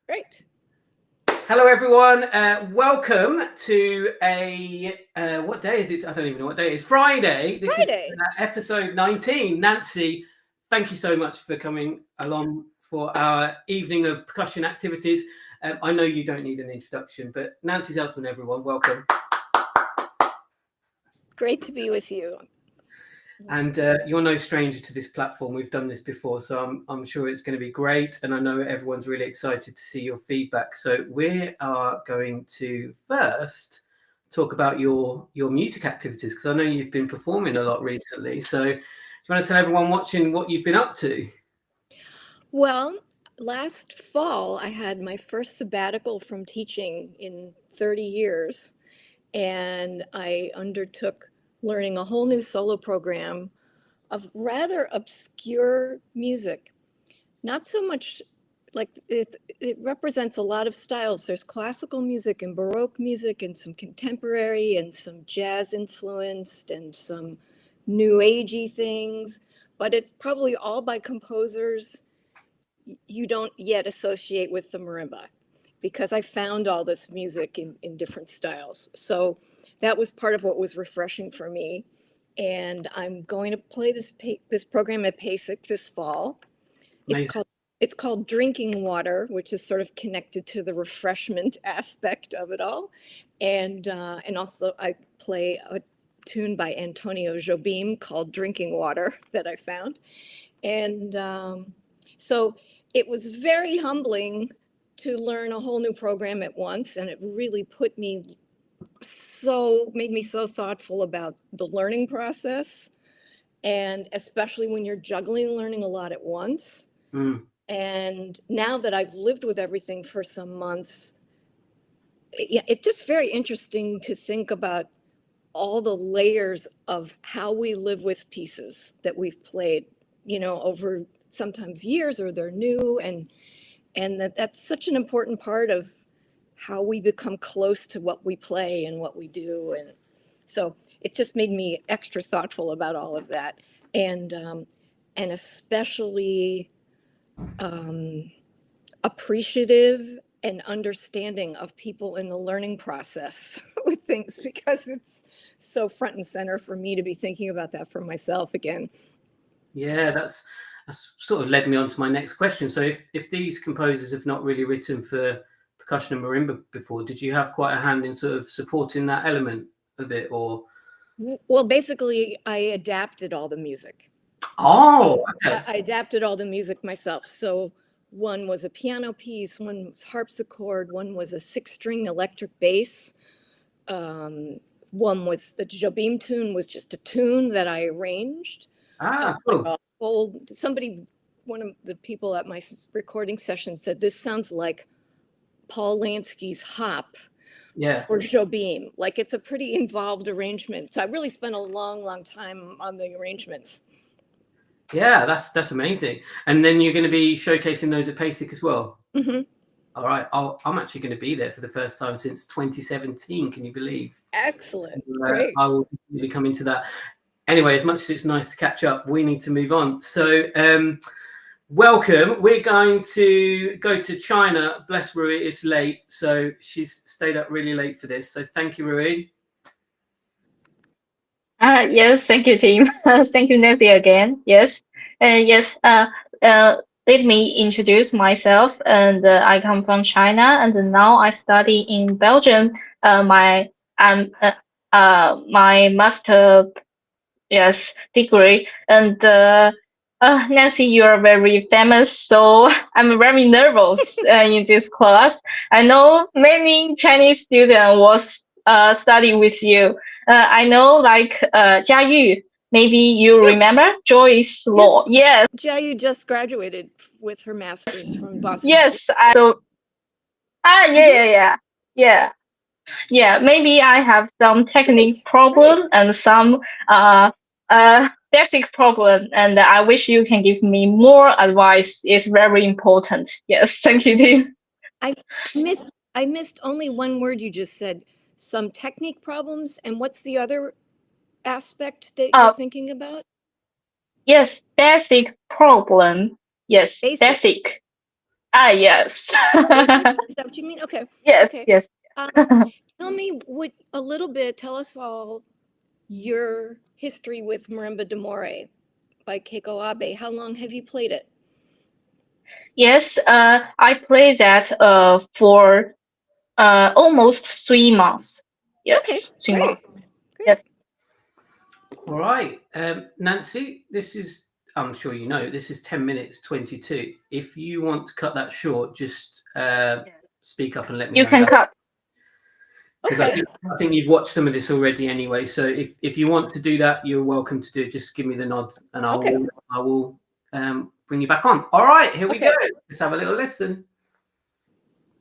Great. Hello, everyone. Welcome to what day is it? I don't even know what day it is. Friday. This Friday. is episode 19. Nancy, thank you so much for coming along for our evening of percussion activities. I know you don't need an introduction, but Nancy Zeltsman, everyone, welcome. Great to be with you. And you're no stranger to this platform. We've done this before, so I'm sure it's going to be great. And I know everyone's really excited to see your feedback. So we are going to first talk about your music activities, because I know you've been performing a lot recently. So do you want to tell everyone watching what you've been up to? Well, last fall, I had my first sabbatical from teaching in 30 years, and I undertook learning a whole new solo program of rather obscure music. Not so much like it represents a lot of styles. There's classical music and Baroque music and some contemporary and some jazz influenced and some new agey things, but it's probably all by composers you don't yet associate with the marimba, because I found all this music in different styles. So that was part of what was refreshing for me. And I'm going to play this program at PASIC this fall. Amazing. It's called Drinking Water, which is sort of connected to the refreshment aspect of it all. And also I play a tune by Antonio Jobim called Drinking Water that I found. And so it was very humbling to learn a whole new program at once, and it really made me so thoughtful about the learning process, and especially when you're juggling learning a lot at once. And now that I've lived with everything for some months, it's just very interesting to think about all the layers of how we live with pieces that we've played, over sometimes years, or they're new, and that's such an important part of how we become close to what we play and what we do. And so it just made me extra thoughtful about all of that, and especially appreciative and understanding of people in the learning process with things, because it's so front and center for me to be thinking about that for myself again. Yeah, that's sort of led me on to my next question. So if these composers have not really written for percussion and marimba before, did you have quite a hand in sort of supporting that element of it, or? Well, basically, I adapted all the music. Oh, okay. I adapted all the music myself. So one was a piano piece, one was harpsichord, one was a 6-string electric bass. One was the Jobim tune was just a tune that I arranged. Cool. One of the people at my recording session said, this sounds like Paul Lansky's Hop for Jobim. Like, it's a pretty involved arrangement. So I really spent a long, long time on the arrangements. Yeah, that's amazing. And then you're going to be showcasing those at PASIC as well? Mm-hmm. All right. I'm actually going to be there for the first time since 2017. Can you believe? Excellent. So, Great. I will be coming to that. Anyway, as much as it's nice to catch up, we need to move on. So welcome. We're going to go to China. Bless Rui, it's late. So she's stayed up really late for this. So thank you, Rui. Yes, thank you, Tim. Thank you, Nancy, again. Yes, yes. Let me introduce myself. And I come from China, and now I study in Belgium. My master, yes, degree. And Nancy, you are very famous, so I'm very nervous in this class. I know many Chinese students was study with you. I know, like Jia Yu. Maybe you remember Joyce Law. Yes. Jia Yu just graduated with her master's from Boston. Yes. Yeah. Maybe I have some technique problem and some basic problem, and I wish you can give me more advice. It's very important. Yes, thank you, Tim. I missed only one word you just said. Some technique problems, and what's the other aspect that you're thinking about? Yes, basic problem. Yes, basic. Yes. Is that what you mean? Okay. Yes, Okay. yes. Tell me tell us all your history with Marimba d'Amore by Keiko Abe. How long have you played it? Yes, I played that for almost 3 months. Okay, Yes, 3 months. great, great. Yes. All right, Nancy, this is, I'm sure you know, this is 10 minutes 22. If you want to cut that short, just speak up and let me You know. can cut. Because Okay. I think you've watched some of this already anyway. So if you want to do that, you're welcome to do it. Just give me the nod and I will bring you back on. All right, here we go. Let's have a little listen.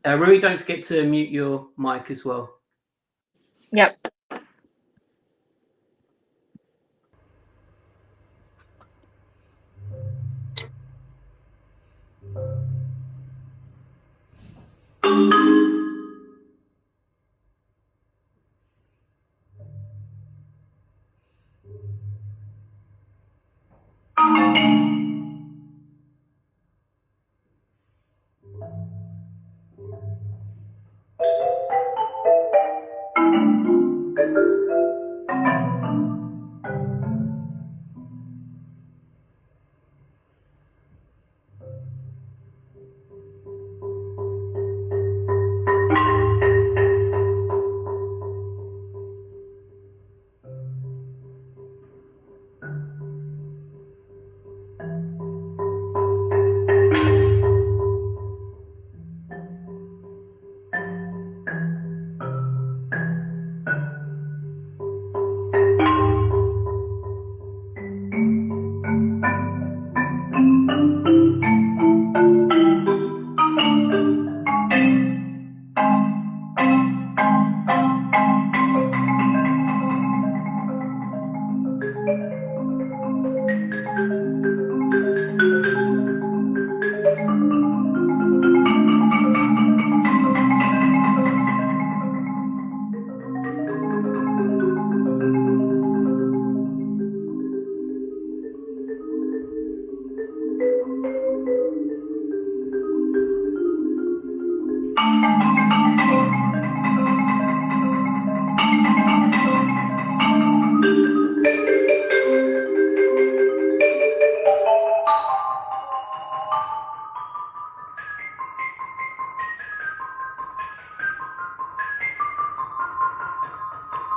Rui, don't forget to mute your mic as well. Yep.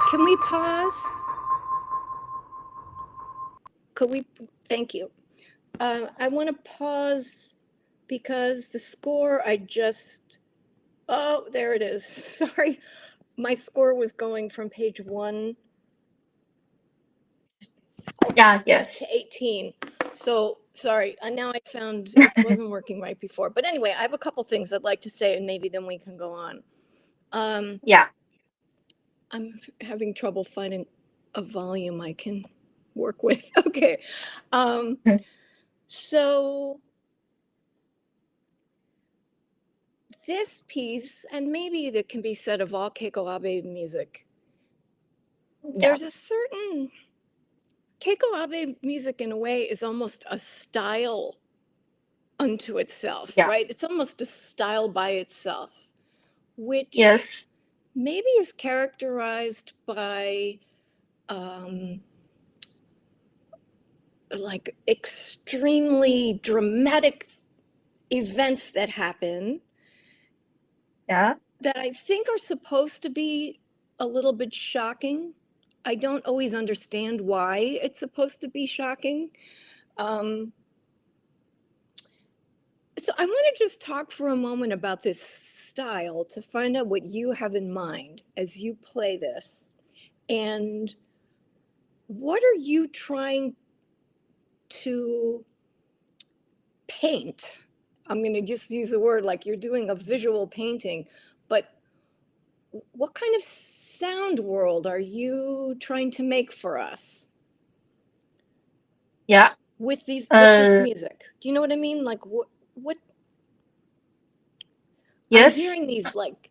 Can we pause? Could we? Thank you. I want to pause because the score oh, there it is. Sorry. My score was going from page 1 Yeah, yes. to 18. So sorry. Now I found it wasn't working right before. But anyway, I have a couple things I'd like to say, and maybe then we can go on. Yeah. I'm having trouble finding a volume I can work with. Okay. So this piece, and maybe that can be said of all Keiko Abe music, Yeah. there's a certain Keiko Abe music in a way is almost a style unto itself, Yeah. right? It's almost a style by itself, which Yes. maybe is characterized by like extremely dramatic events that happen Yeah. that I think are supposed to be a little bit shocking. I don't always understand why it's supposed to be shocking. So I want to just talk for a moment about this style to find out what you have in mind as you play this. And what are you trying to paint? I'm going to just use the word like you're doing a visual painting, but what kind of sound world are you trying to make for us? Yeah. With this Uh, music? Do you know what I mean? Like what I'm yes. hearing these like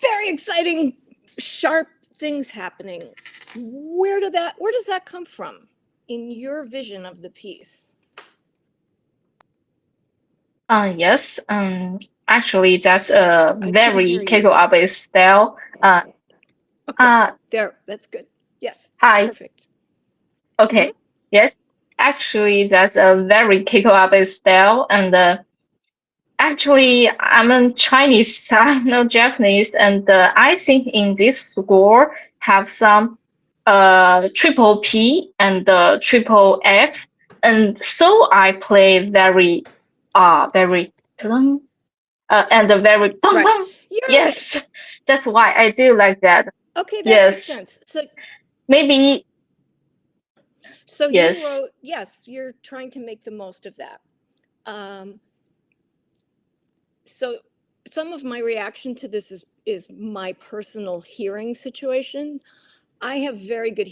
very exciting, sharp things happening. Where does that come from in your vision of the piece? Yes. Actually, that's a I couldn't very hear you. Keiko Abe style. Okay, Uh, there, that's good. Yes, Hi. perfect. Hmm. Okay. Yes. Actually, that's a very Keiko Abe style, and actually, I'm a Chinese, I'm not Japanese, and I think in this school have some triple P and triple F, and so I play very and a very bum Right. bum. You're okay. Yes, that's why I do like that. Okay, that makes Yes, sense. So, maybe so you yes, wrote, yes, you're trying to make the most of that. Um, so some of my reaction to this is my personal hearing situation. I have very good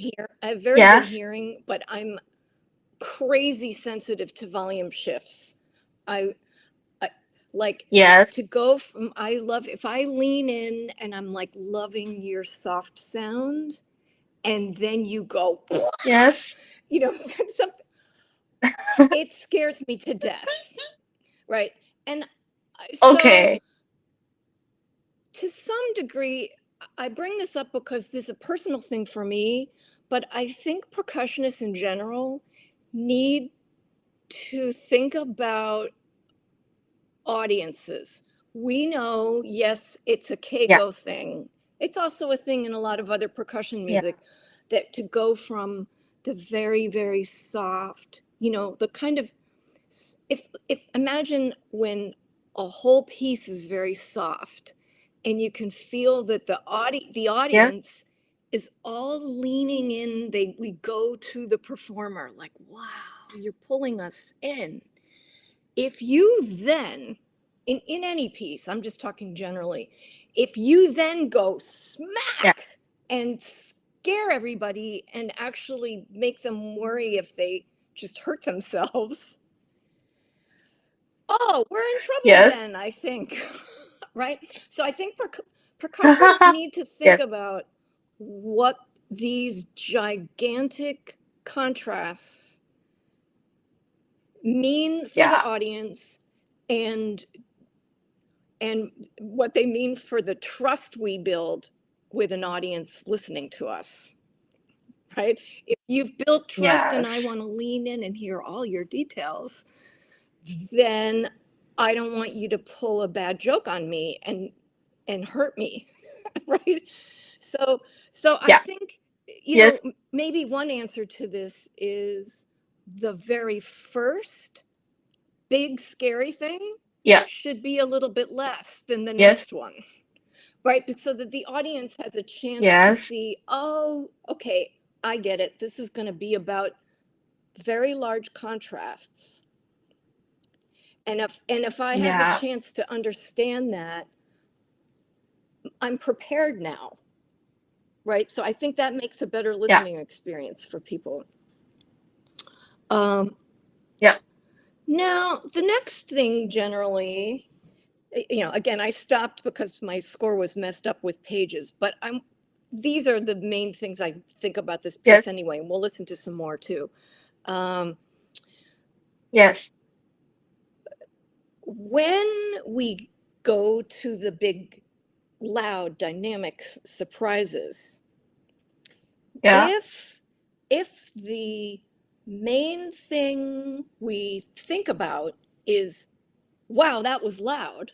yes, hearing, but I'm crazy sensitive to volume shifts. I, I like yes, to go from I love if I lean in and I'm like loving your soft sound and then you go yes. that's something, it scares me to death, right? And so Okay. to some degree, I bring this up because this is a personal thing for me, but I think percussionists in general need to think about audiences. We know, yes, it's a Yeah, Keiko thing. It's also a thing in a lot of other percussion yeah, music that to go from the very, very soft, the kind of if imagine when a whole piece is very soft and you can feel that the yeah, audience is all leaning in, we go to the performer like, wow, you're pulling us in. If you then in any piece, I'm just talking generally, if you then go yeah. smack and scare everybody and actually make them worry if they just hurt themselves, oh, we're in trouble Yes, then, I think. Right? So I think percussionists need to think yes, about what these gigantic contrasts mean for the yeah, audience and and what they mean for the trust we build with an audience listening to us, right? If you've built trust and I yes, want to lean in and hear all your details, then I don't want you to pull a bad joke on me and hurt me, right? So so I yeah, think yes, maybe one answer to this is the very first big scary thing yeah, should be a little bit less than the yes, next one, right? So that the audience has a chance to yes, see, oh, okay, I get it. This is going to be about very large contrasts. And if I have a yeah, chance to understand that, I'm prepared now, right? So I think that makes a better yeah, listening experience for people. Um, yeah, Now, the next thing generally, again, I stopped because my score was messed up with pages, but these are the main things I think about this yes, piece anyway, and we'll listen to some more too. Um, yes, when we go to the big, loud, dynamic surprises, yeah, if if the main thing we think about is, wow, that was loud,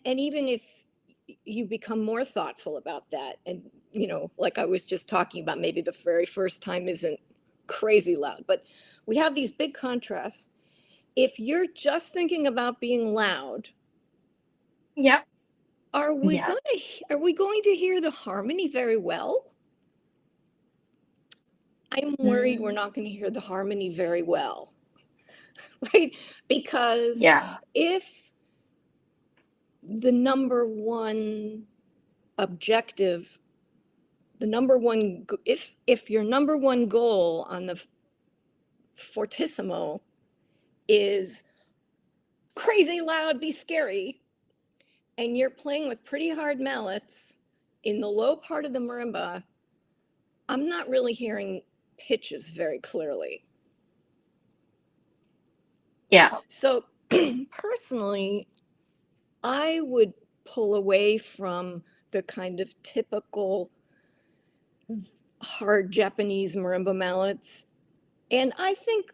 and even if you become more thoughtful about that, and like I was just talking about, maybe the very first time isn't crazy loud, but we have these big contrasts. If you're just thinking about being loud, yeah, are we yeah, going to are we going to hear the harmony very well? I'm worried we're mm, not going to hear the harmony very well. Right? Because yeah, if the number one objective, if your number one goal on the fortissimo is crazy loud, be scary, and you're playing with pretty hard mallets in the low part of the marimba, I'm not really hearing pitches very clearly. Yeah. So personally, I would pull away from the kind of typical hard Japanese marimba mallets. And I think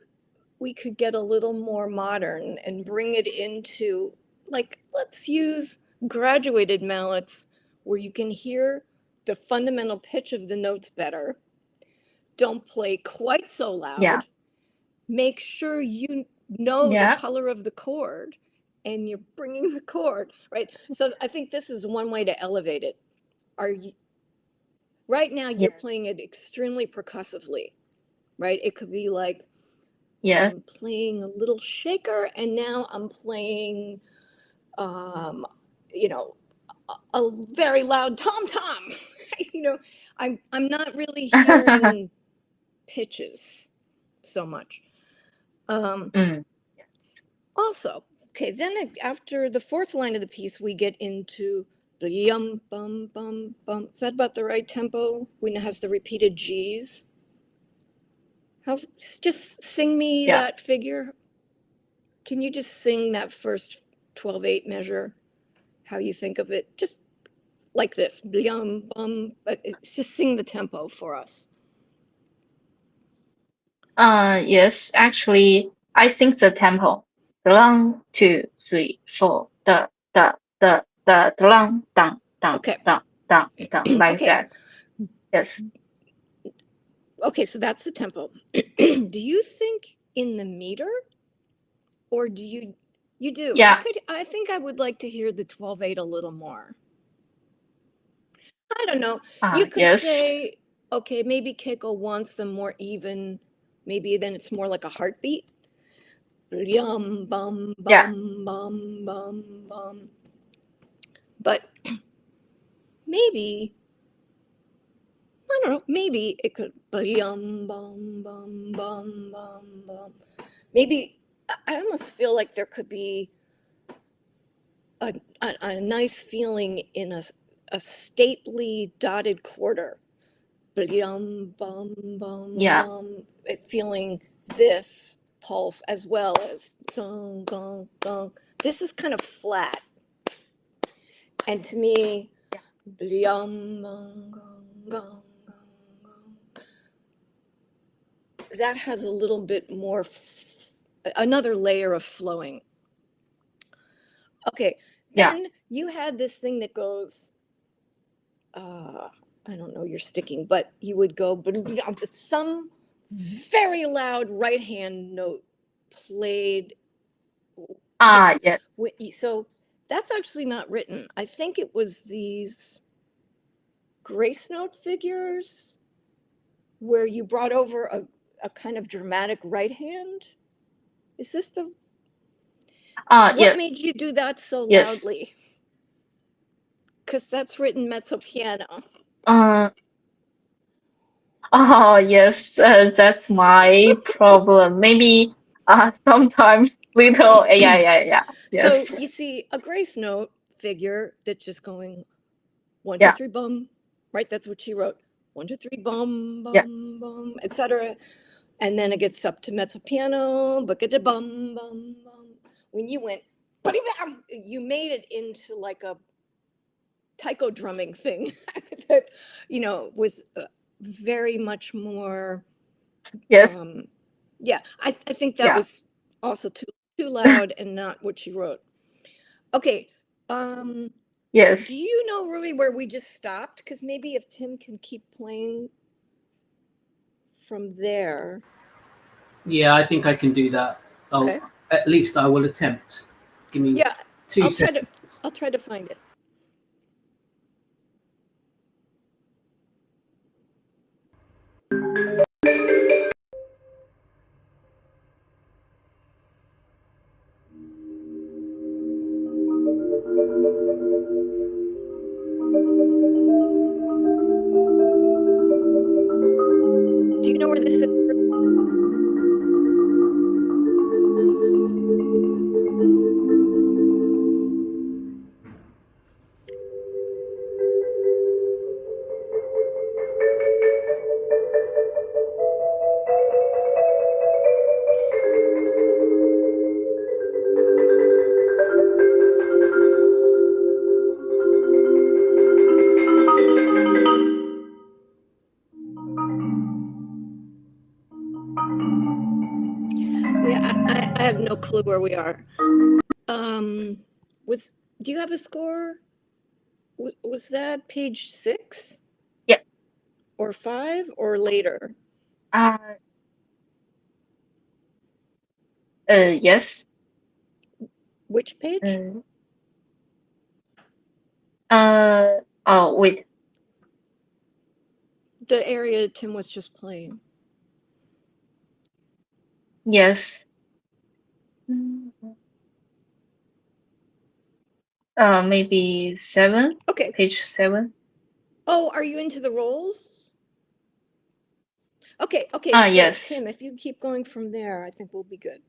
we could get a little more modern and bring it into, like, let's use graduated mallets where you can hear the fundamental pitch of the notes better. Don't play quite so loud. Yeah. Make sure you know the Yeah. color of the chord and you're bringing the chord, right? So I think this is one way to elevate it. Are you right now you're Yes. playing it extremely percussively, right? It could be like Yes. I'm playing a little shaker and now I'm playing you know, a very loud tom tom. You know, I'm not really hearing pitches so much. Mm. Also, okay, then after the fourth line of the piece, we get into the yum bum bum bum. Is that about the right tempo? When it has the repeated G's. How just sing me Yeah. that figure? Can you just sing that first 12/8 measure? How you think of it? Just like this. Yum bum. But it's just sing the tempo for us. Yes, actually, I think the tempo. 1, 2, 3, 4, the, dun, dun, dun, Okay. dun, dun, dun, like Okay. that. Yes. Okay, so that's the tempo. Do you think in the meter or do you do? Yeah. I think I would like to hear the 12/8 a little more. I don't know. You could Yes. say, okay, maybe Keiko wants them more even. Maybe then it's more like a heartbeat. Yum bum Yeah. bum bum bum bum. But maybe I don't know. Maybe it could yum bum bum bum bum bum. Maybe I almost feel like there could be a nice feeling in a stately dotted quarter. Yum bum bum Yeah. bum. Feeling this pulse as well as gong gong gong. This is kind of flat, and to me, yum gong gong gong gong. That has a little bit more, another layer of flowing. Okay, Yeah. then you had this thing that goes, I don't know, you're sticking, but you would go, some very loud right hand note played. Yes. So that's actually not written. I think it was these grace note figures where you brought over a kind of dramatic right hand. Is this the, what Yes. made you do that so Yes. loudly? Because that's written mezzo piano. Uh, yes, that's my problem. Maybe sometimes little, yeah. So Yes. you see a grace note figure that's just going one, two, Yeah. three, bum, right? That's what she wrote. One, two, three, bum, Yeah. bum, bum, etc. And then it gets up to mezzo piano, but get a bum, bum, bum. When you went, you made it into like a taiko drumming thing that, was very much more, Yes. yeah, I think that Yeah. was also too loud and not what she wrote. Okay, um, do Yes. you know, Ruby, where we just stopped? Because maybe if Tim can keep playing from there. Yeah, I think I can do that. Okay. At least I will attempt. Give me Yeah, 2 I'll try to seconds. I'll try to find it. Do you know where this is? clue where we are. Do you have a score? Was that page 6? Yeah. Or 5 or later? Yes. Which page? Oh, wait. The area Tim was just playing. Yes. Maybe 7. Okay. Page 7. Oh, are you into the roles? Okay, great. Yes. Tim, if you keep going from there, I think we'll be good.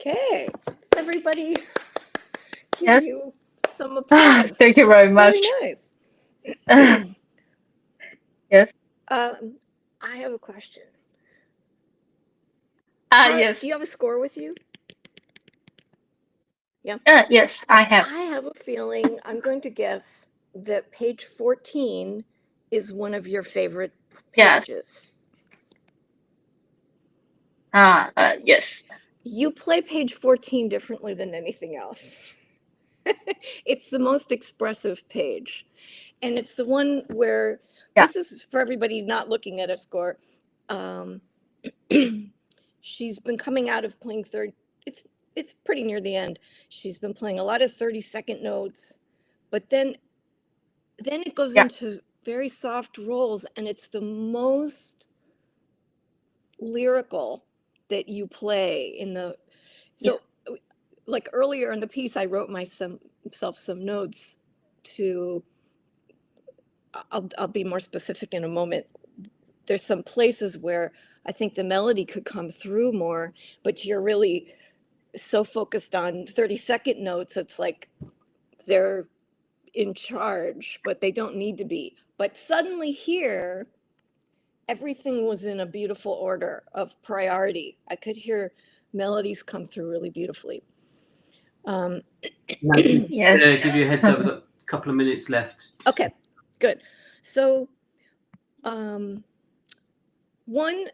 Okay, everybody give Yes. you some applause. Thank you very much. Very nice. Yes. I have a question. Yes. Do you have a score with you? Yeah. Yes, I have. I have a feeling, I'm going to guess that page 14 is one of your favorite Yes. pages. Yes. You play page 14 differently than anything else. It's the most expressive page. And it's the one where, Yeah. this is for everybody not looking at a score. She's been coming out of playing it's pretty near the end. She's been playing a lot of 30-second notes, but then it goes Yeah. into very soft rolls, and it's the most lyrical that you play in the. So, like earlier in the piece, I wrote myself some notes to. I'll be more specific in a moment. There's some places where I think the melody could come through more, but you're really so focused on 30-second notes. It's like they're in charge, but they don't need to be. But suddenly here, everything was in a beautiful order of priority. I could hear melodies come through really beautifully. Yes. Give you a heads up. We've got a couple of minutes left. Okay, good. So, one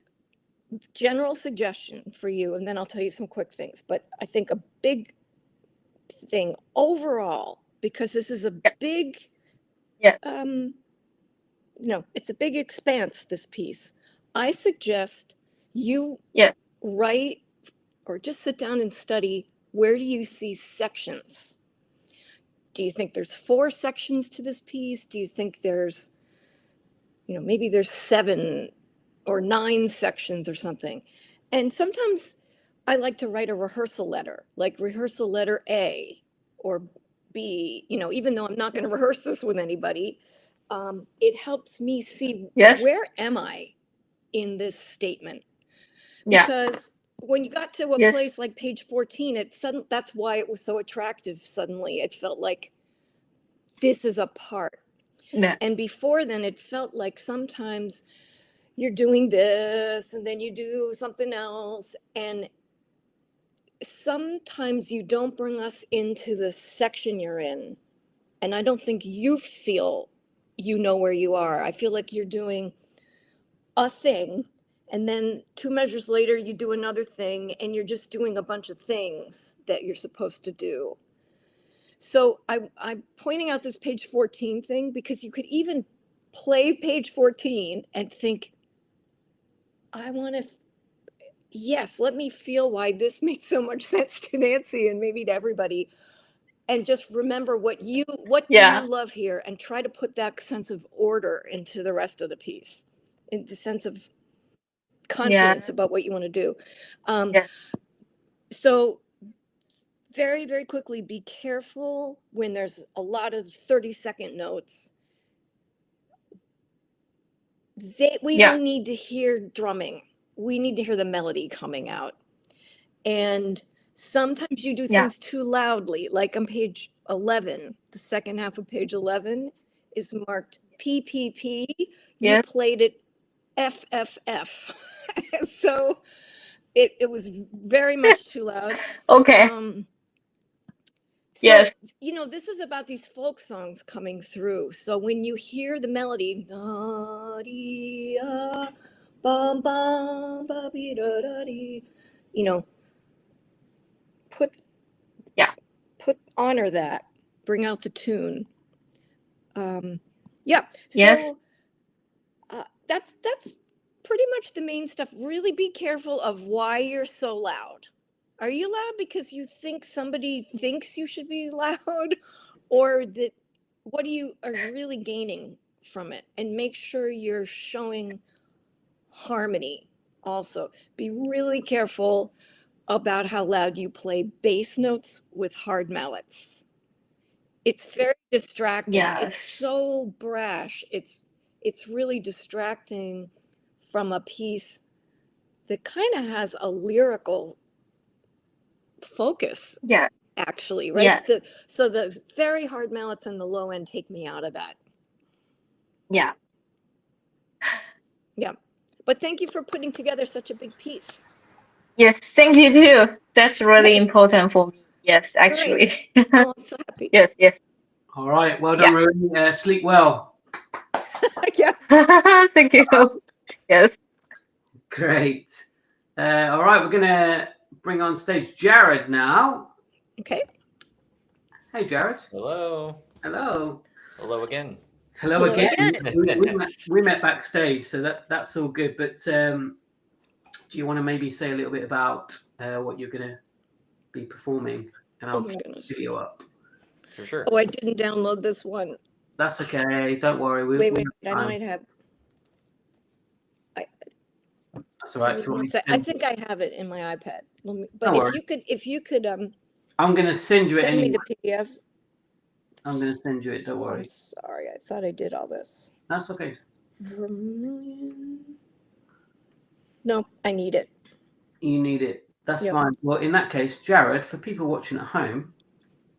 general suggestion for you, and then I'll tell you some quick things, but I think a big thing overall, because this is a big, Yeah. it's a big expanse, this piece. I suggest you Yeah. write or just sit down and study, where do you see sections? Do you think there's 4 sections to this piece? Do you think there's, maybe there's 7 or 9 sections or something? And sometimes I like to write a rehearsal letter, like rehearsal letter A or B, even though I'm not going to rehearse this with anybody. It helps me see, Yes. where am I in this statement? Yeah. Because when you got to a Yes. place like page 14, that's why it was so attractive. Suddenly it felt like this is a part. Yeah. And before then, it felt like sometimes you're doing this and then you do something else. And sometimes you don't bring us into the section you're in. And I don't think you feel you know where you are. I feel like you're doing a thing, and then 2 measures later, you do another thing, and you're just doing a bunch of things that you're supposed to do. So I'm pointing out this page 14 thing because you could even play page 14 and think, I want to, yes, let me feel why this made so much sense to Nancy and maybe to everybody. And just remember what do you love here, and try to put that sense of order into the rest of the piece, into sense of confidence about what you want to do. So very, very quickly, be careful when there's a lot of 30-second notes. We don't need to hear drumming. We need to hear the melody coming out. And sometimes you do things too loudly, like on page 11, the second half of page 11 is marked PPP. You played it FFF. So it was very much too loud. Okay. So, this is about these folk songs coming through. So when you hear the melody, honor that, bring out the tune. So that's pretty much the main stuff. Really be careful of why you're so loud. Are you loud because you think somebody thinks you should be loud, or that what are you really gaining from it? And make sure you're showing harmony. Also, be really careful about how loud you play bass notes with hard mallets. It's very distracting. It's so brash. It's really distracting from a piece that kind of has a lyrical focus, Yeah. actually, right? Yeah. So the very hard mallets and the low end take me out of that. Yeah. Yeah. But thank you for putting together such a big piece. Yes. Thank you too. That's really Okay, important for me. Yes, great. actually. Oh, I'm so happy. Yes. Yes. All right. Well done, Yeah. Marie. Sleep well. Yes. Thank you. Yes. Great. All right. We're going to bring on stage Jared now. Okay. Hey, Jared. Hello. Hello. Hello again. Hello Hello again. again. We met backstage, so that's all good. But do you want to maybe say a little bit about what you're going to be performing? And Oh I'll my pick the goodness. video up. For sure. Oh, I didn't download this one. That's okay. Don't worry. Wait, I might have. That's all right. Do you want me to I think I have it in my iPad. But Don't worry. if you could I'm going to send you it send me anyway. the PDF. I'm going to send you it. Don't I'm worry. sorry, I thought I did all this. That's okay. Vermilion. No, I need it. You need it. That's Yep. fine. Well, in that case, Jared, for people watching at home,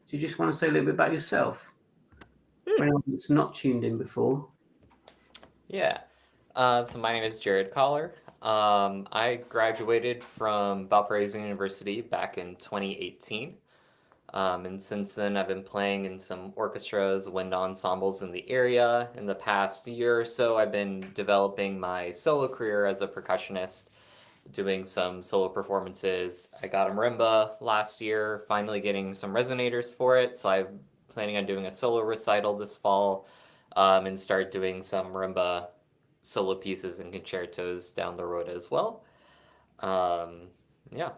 do you just want to say a little bit about yourself? For anyone that's not tuned in before. Yeah. So my name is Jared Collar. I graduated from Valparaiso University back in 2018. And since then, I've been playing in some orchestras, wind ensembles in the area. In the past year or so, I've been developing my solo career as a percussionist, doing some solo performances. I got a marimba last year, finally getting some resonators for it. So I'm planning on doing a solo recital this fall, and start doing some marimba solo pieces and concertos down the road as well. Yeah.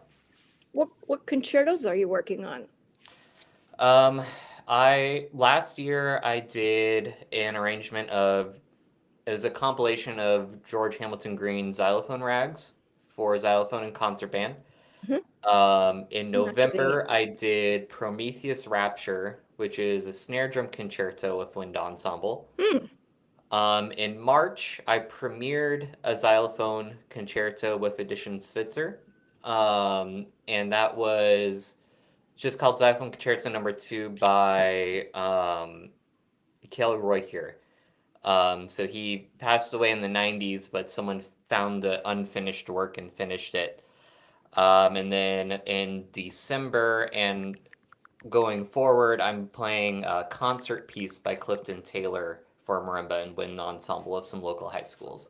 What concertos are you working on? Last year I did an arrangement of, it was a compilation of George Hamilton Green's xylophone rags for xylophone and concert band. In Not getting November, I did Prometheus Rapture, which is a snare drum concerto with wind ensemble. In March, I premiered a xylophone concerto with Edition Switzer, and that was just called Xylophone Concerto Number 2 by Kale Roykier. So he passed away in the 90s, but someone found the unfinished work and finished it. And then in December and going forward, I'm playing a concert piece by Clifton Taylor for marimba and wind ensemble of some local high schools.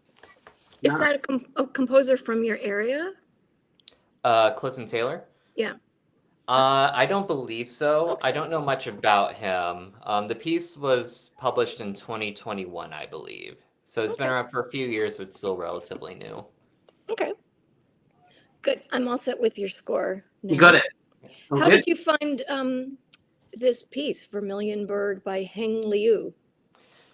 Is that a composer from your area? Clifton Taylor? Yeah. I don't believe so. I don't know much about him. The piece was published in 2021, I believe. So it's been around for a few years, but still relatively new. Okay. Good. I'm all set with your score now. You got it. How did you find this piece, Vermilion Bird by Heng Liu?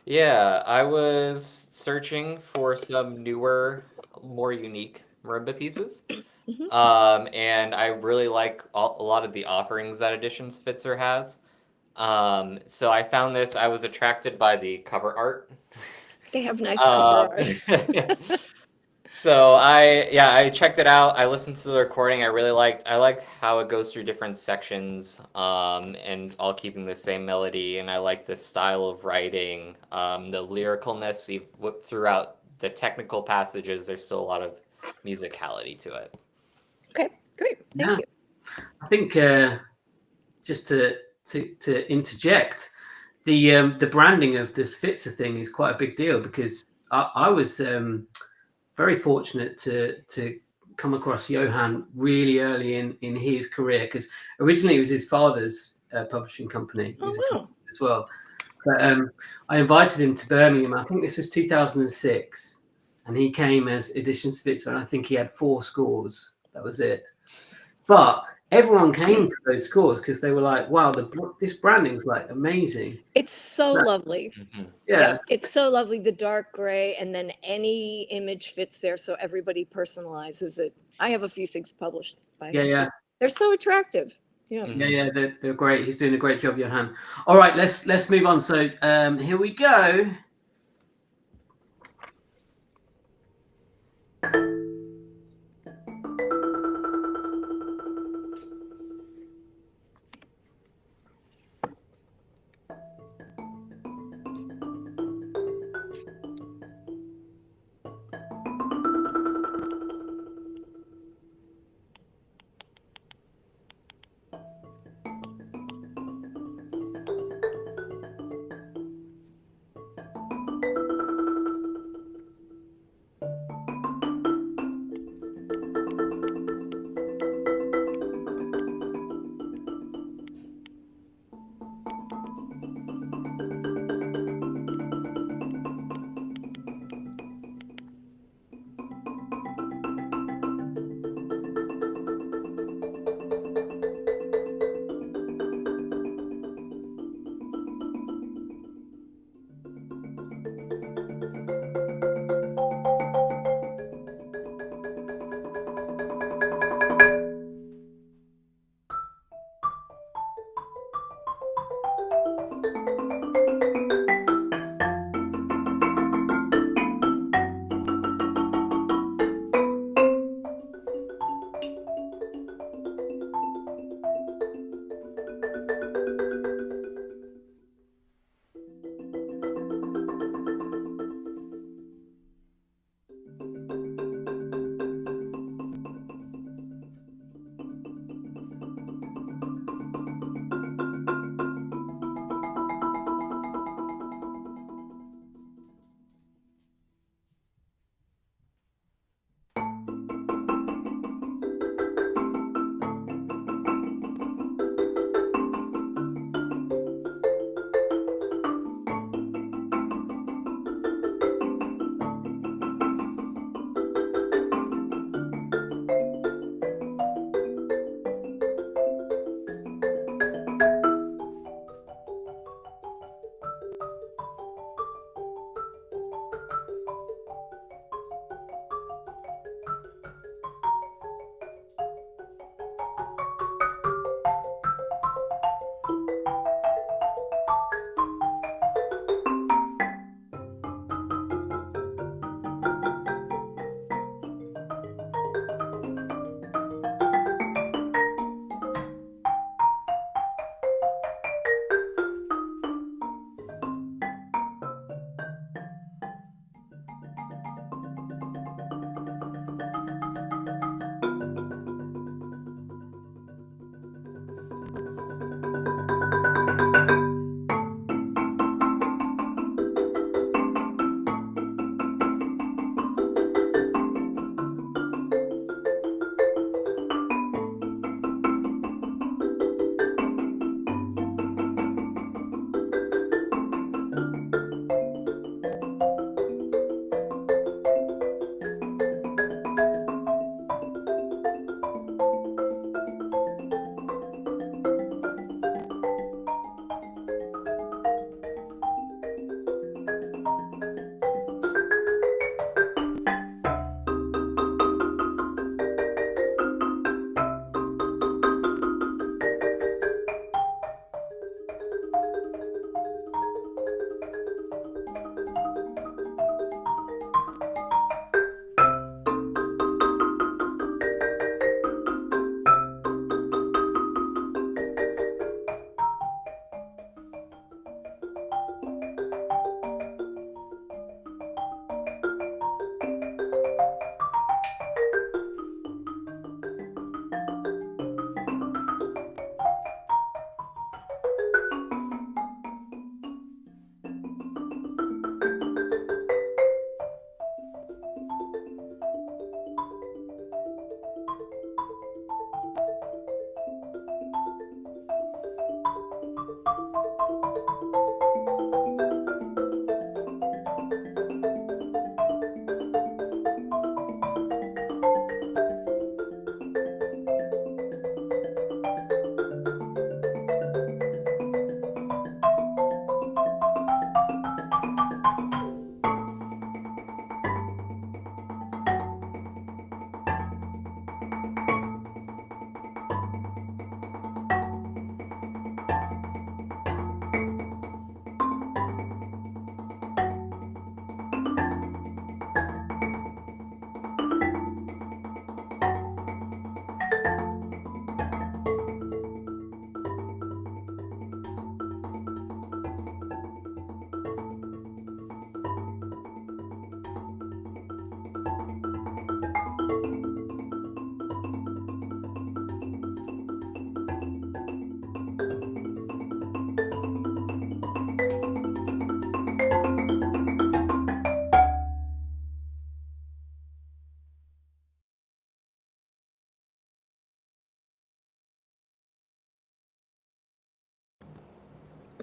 Yeah, I was searching for some newer, more unique marimba pieces. And I really like a lot of the offerings that Edition Spitzer has. So I found this, I was attracted by the cover art. They have nice cover art. So I checked it out. I listened to the recording. I liked how it goes through different sections, and all keeping the same melody. And I like the style of writing, the lyricalness throughout the technical passages. There's still a lot of musicality to it. Okay, great. Thank you. I think just to interject, the branding of the Switzer thing is quite a big deal, because I was very fortunate to come across Johan really early in his career, because originally it was his father's publishing company. Oh, wow. As well. But I invited him to Birmingham. I think this was 2006, and he came as Edition Switzer, and I think he had 4 scores. That was it. But everyone came to those scores because they were like, wow, this branding's like amazing. It's so lovely. Yeah. It's so lovely, the dark gray, and then any image fits there, so everybody personalizes it. I have a few things published by him too. They're so attractive. Yeah, they're great. He's doing a great job, Johan. All right, let's move on. So here we go.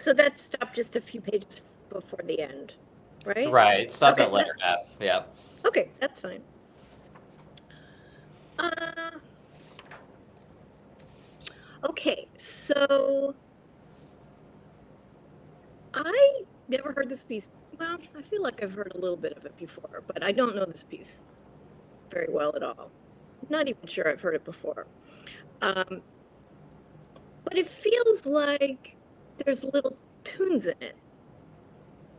So that stopped just a few pages before the end, right? Right. It stopped Okay, at letter F. Yeah. Okay, that's fine. Okay, so I never heard this piece. Well, I feel like I've heard a little bit of it before, but I don't know this piece very well at all. I'm not even sure I've heard it before. But it feels like there's little tunes in it.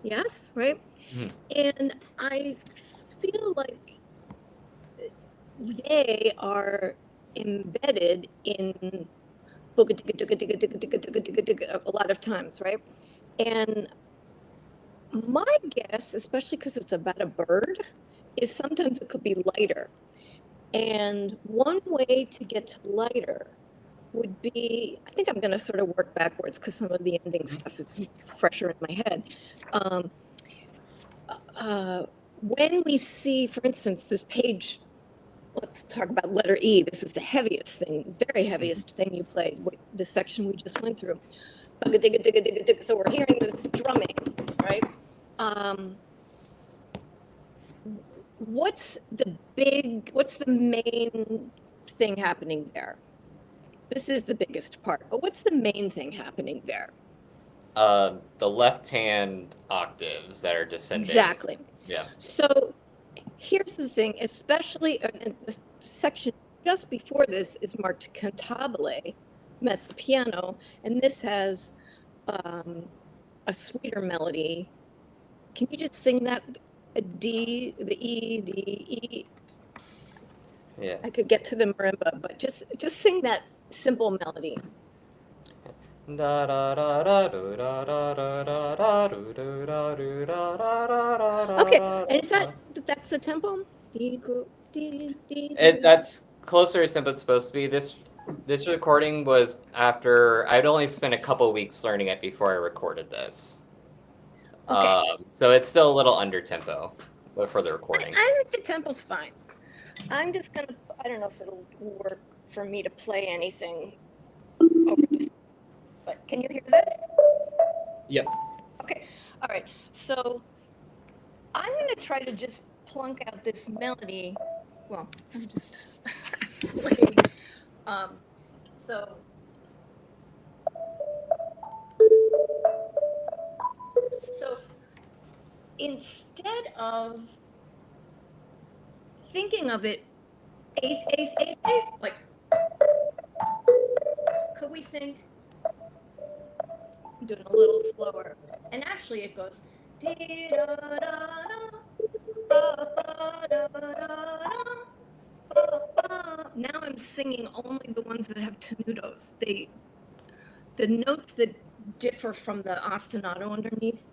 Yes, right? Mhm. And I feel like they are embedded in a lot of times, right? And my guess, especially because it's about a bird, is sometimes it could be lighter. And one way to get to lighter would be, I think I'm going to sort of work backwards because some of the ending stuff is fresher in my head. When we see, for instance, this page, let's talk about letter E. This is the heaviest thing, very heaviest thing you played, the section we just went through. So we're hearing this drumming, right? What's the main thing happening there? This is the biggest part, but what's the main thing happening there? The left-hand octaves that are descending. Exactly. Yeah. So here's the thing, especially the section just before this is marked cantabile, mezzo piano, and this has a sweeter melody. Can you just sing that? A D, the E, D, E. Yeah. I could get to the marimba, but just sing that simple melody. Okay, and is that's the tempo? That's closer to tempo it's supposed to be. This recording was after I'd only spent a couple weeks learning it before I recorded this. Okay. So it's still a little under tempo for the recording. I think the tempo's fine. I'm just gonna, I don't know if it'll work for me to play anything over this, but can you hear this? Yep. Okay, all right. So I'm gonna try to just plunk out this melody. Well, I'm just playing. So instead of thinking of it eighth, eighth, eighth, eighth, like, could we think, I'm doing a little slower, and actually it goes, now I'm singing only the ones that have tenutos. The notes that differ from the ostinato underneath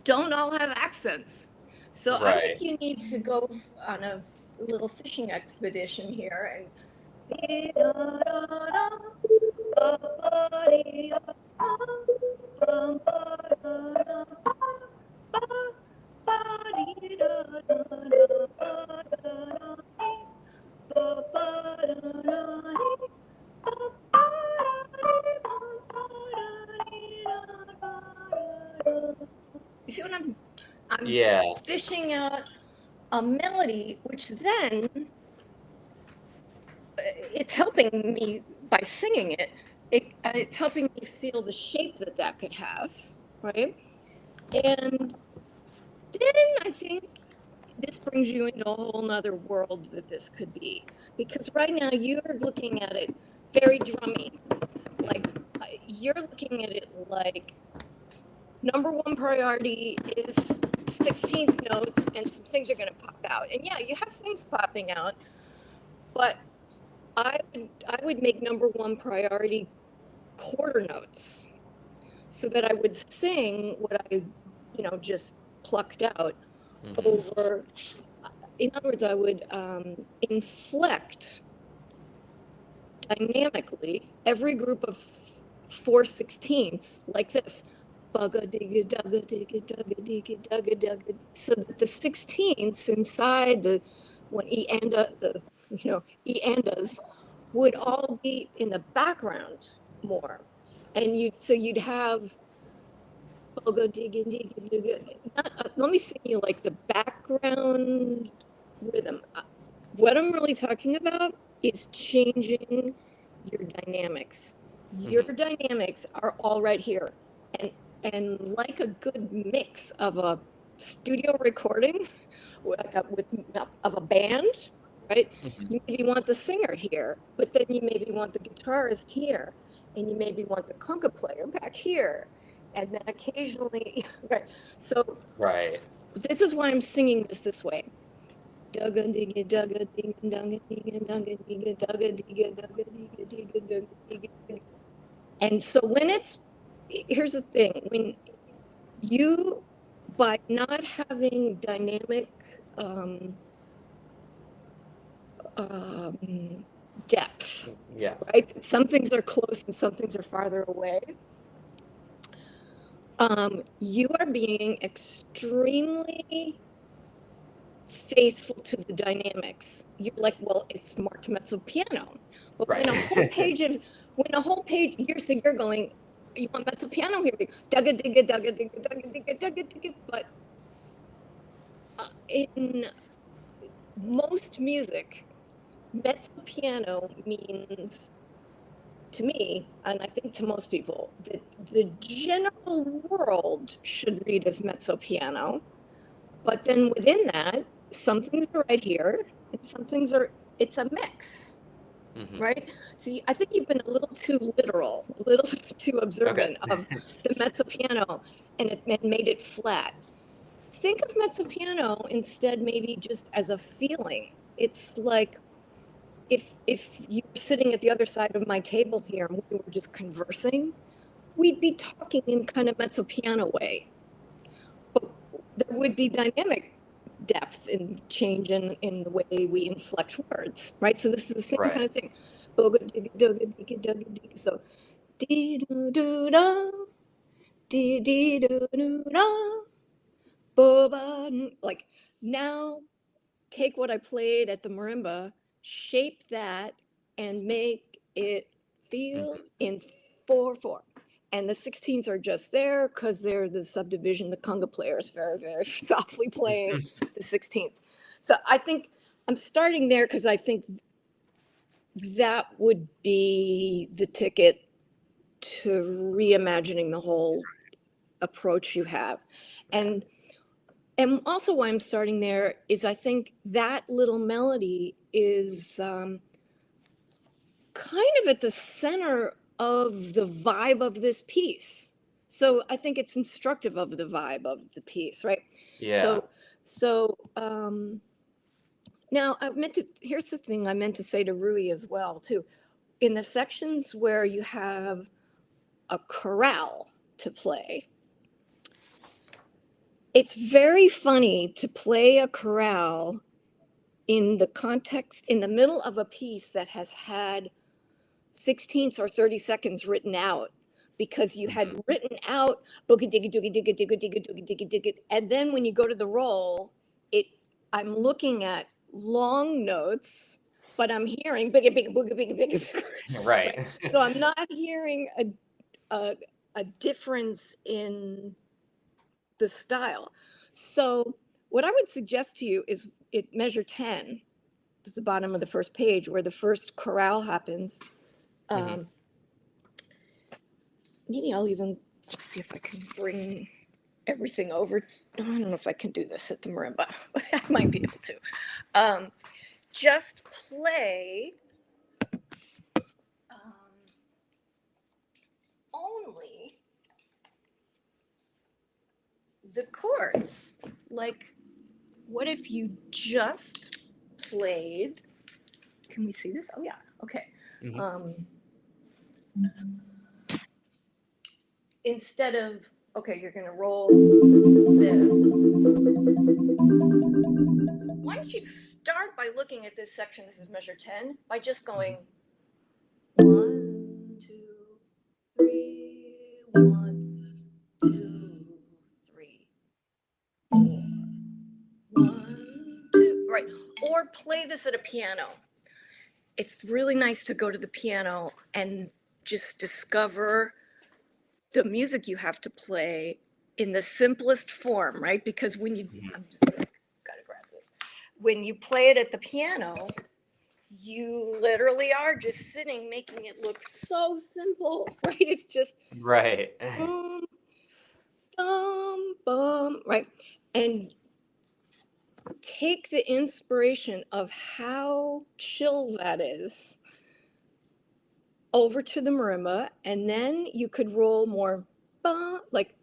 don't all have accents. So I think you need to go on a little fishing expedition here and you see what I'm fishing out a melody, which then it's helping me by singing it. It's helping me feel the shape that could have, right? And then I think this brings you into a whole nother world that this could be, because right now you're looking at it very drummy. Like you're looking at it like number one priority is 16th notes and some things are going to pop out. And yeah, you have things popping out, but I would make number one priority quarter notes so that I would sing what I, just plucked out over. In other words, I would inflect dynamically every group of 4/16ths like this. Bugga digga dugga digga dugga digga dugga dugga. So that the 16ths inside the E-andas would all be in the background more. And you'd have Bogo digga digga digga. Let me sing you like the background rhythm. What I'm really talking about is changing your dynamics. Your dynamics are all right here. And like a good mix of a studio recording, of a band, right? You maybe want the singer here, but then you maybe want the guitarist here, and you maybe want the conga player back here, and then occasionally, right? So Right. this is why I'm singing this way. Dugga digga dugga digga dugga digga dugga digga dugga digga dugga digga digga dugga digga digga. And so here's the thing, when you, by not having dynamic depth, Yeah. right? Some things are close and some things are farther away. You are being extremely faithful to the dynamics. You're like, well, it's marked mezzo piano. But Right. when a whole page, you're going, you want mezzo piano here, dugga digga dugga digga dugga digga dugga digga. But in most music, mezzo piano means, to me, and I think to most people, that the general world should read as mezzo piano. But then within that, some things are right here, and some things it's a mix, right? So I think you've been a little too literal, a little too observant of the mezzo piano, and made it flat. Think of mezzo piano instead, maybe just as a feeling. It's like if you were sitting at the other side of my table here and we were just conversing, we'd be talking in kind of mezzo piano way. But there would be dynamic depth and change in the way we inflect words, right? So this is the same Right. kind of thing. So dee doo doo da, dee dee doo doo da, boba. Like, now take what I played at the marimba, shape that, and make it feel in 4/4. And the 16s are just there because they're the subdivision. The conga player is very, very softly playing the 16s. So I think I'm starting there because I think that would be the ticket to reimagining the whole approach you have. And also why I'm starting there is I think that little melody is kind of at the center of the vibe of this piece. So I think it's instructive of the vibe of the piece, right? Yeah. So now here's the thing I meant to say to Rui as well, too. In the sections where you have a chorale to play, it's very funny to play a chorale in the context, in the middle of a piece that has had 16ths or 30 seconds written out, because you had written out boogie digga doogie digga digga digga doogie digga digga, and then when you go to the roll, I'm looking at long notes, but I'm hearing bigga bigga boogie bigga bigga bigga. Right. So I'm not hearing a difference in the style. So what I would suggest to you is measure 10. Is the bottom of the first page where the first chorale happens. Maybe I'll even see if I can bring everything over. I don't know if I can do this at the marimba. I might be able to. Just play only the chords. Like, what if you just played? Can we see this? Oh yeah. Okay. Instead of, okay, you're going to roll this. Why don't you start by looking at this section, this is measure 10, by just going 1, 2, 3, 1, 2, 3, 4, 1, 2, right? Or play this at a piano. It's really nice to go to the piano and just discover the music you have to play in the simplest form, right? Because when you, Mhm. I'm just gotta grab this. When you play it at the piano, you literally are just sitting, making it look so simple, right? It's just Right. boom, bum, bum, right? And take the inspiration of how chill that is over to the marimba, and then you could roll more, bum, like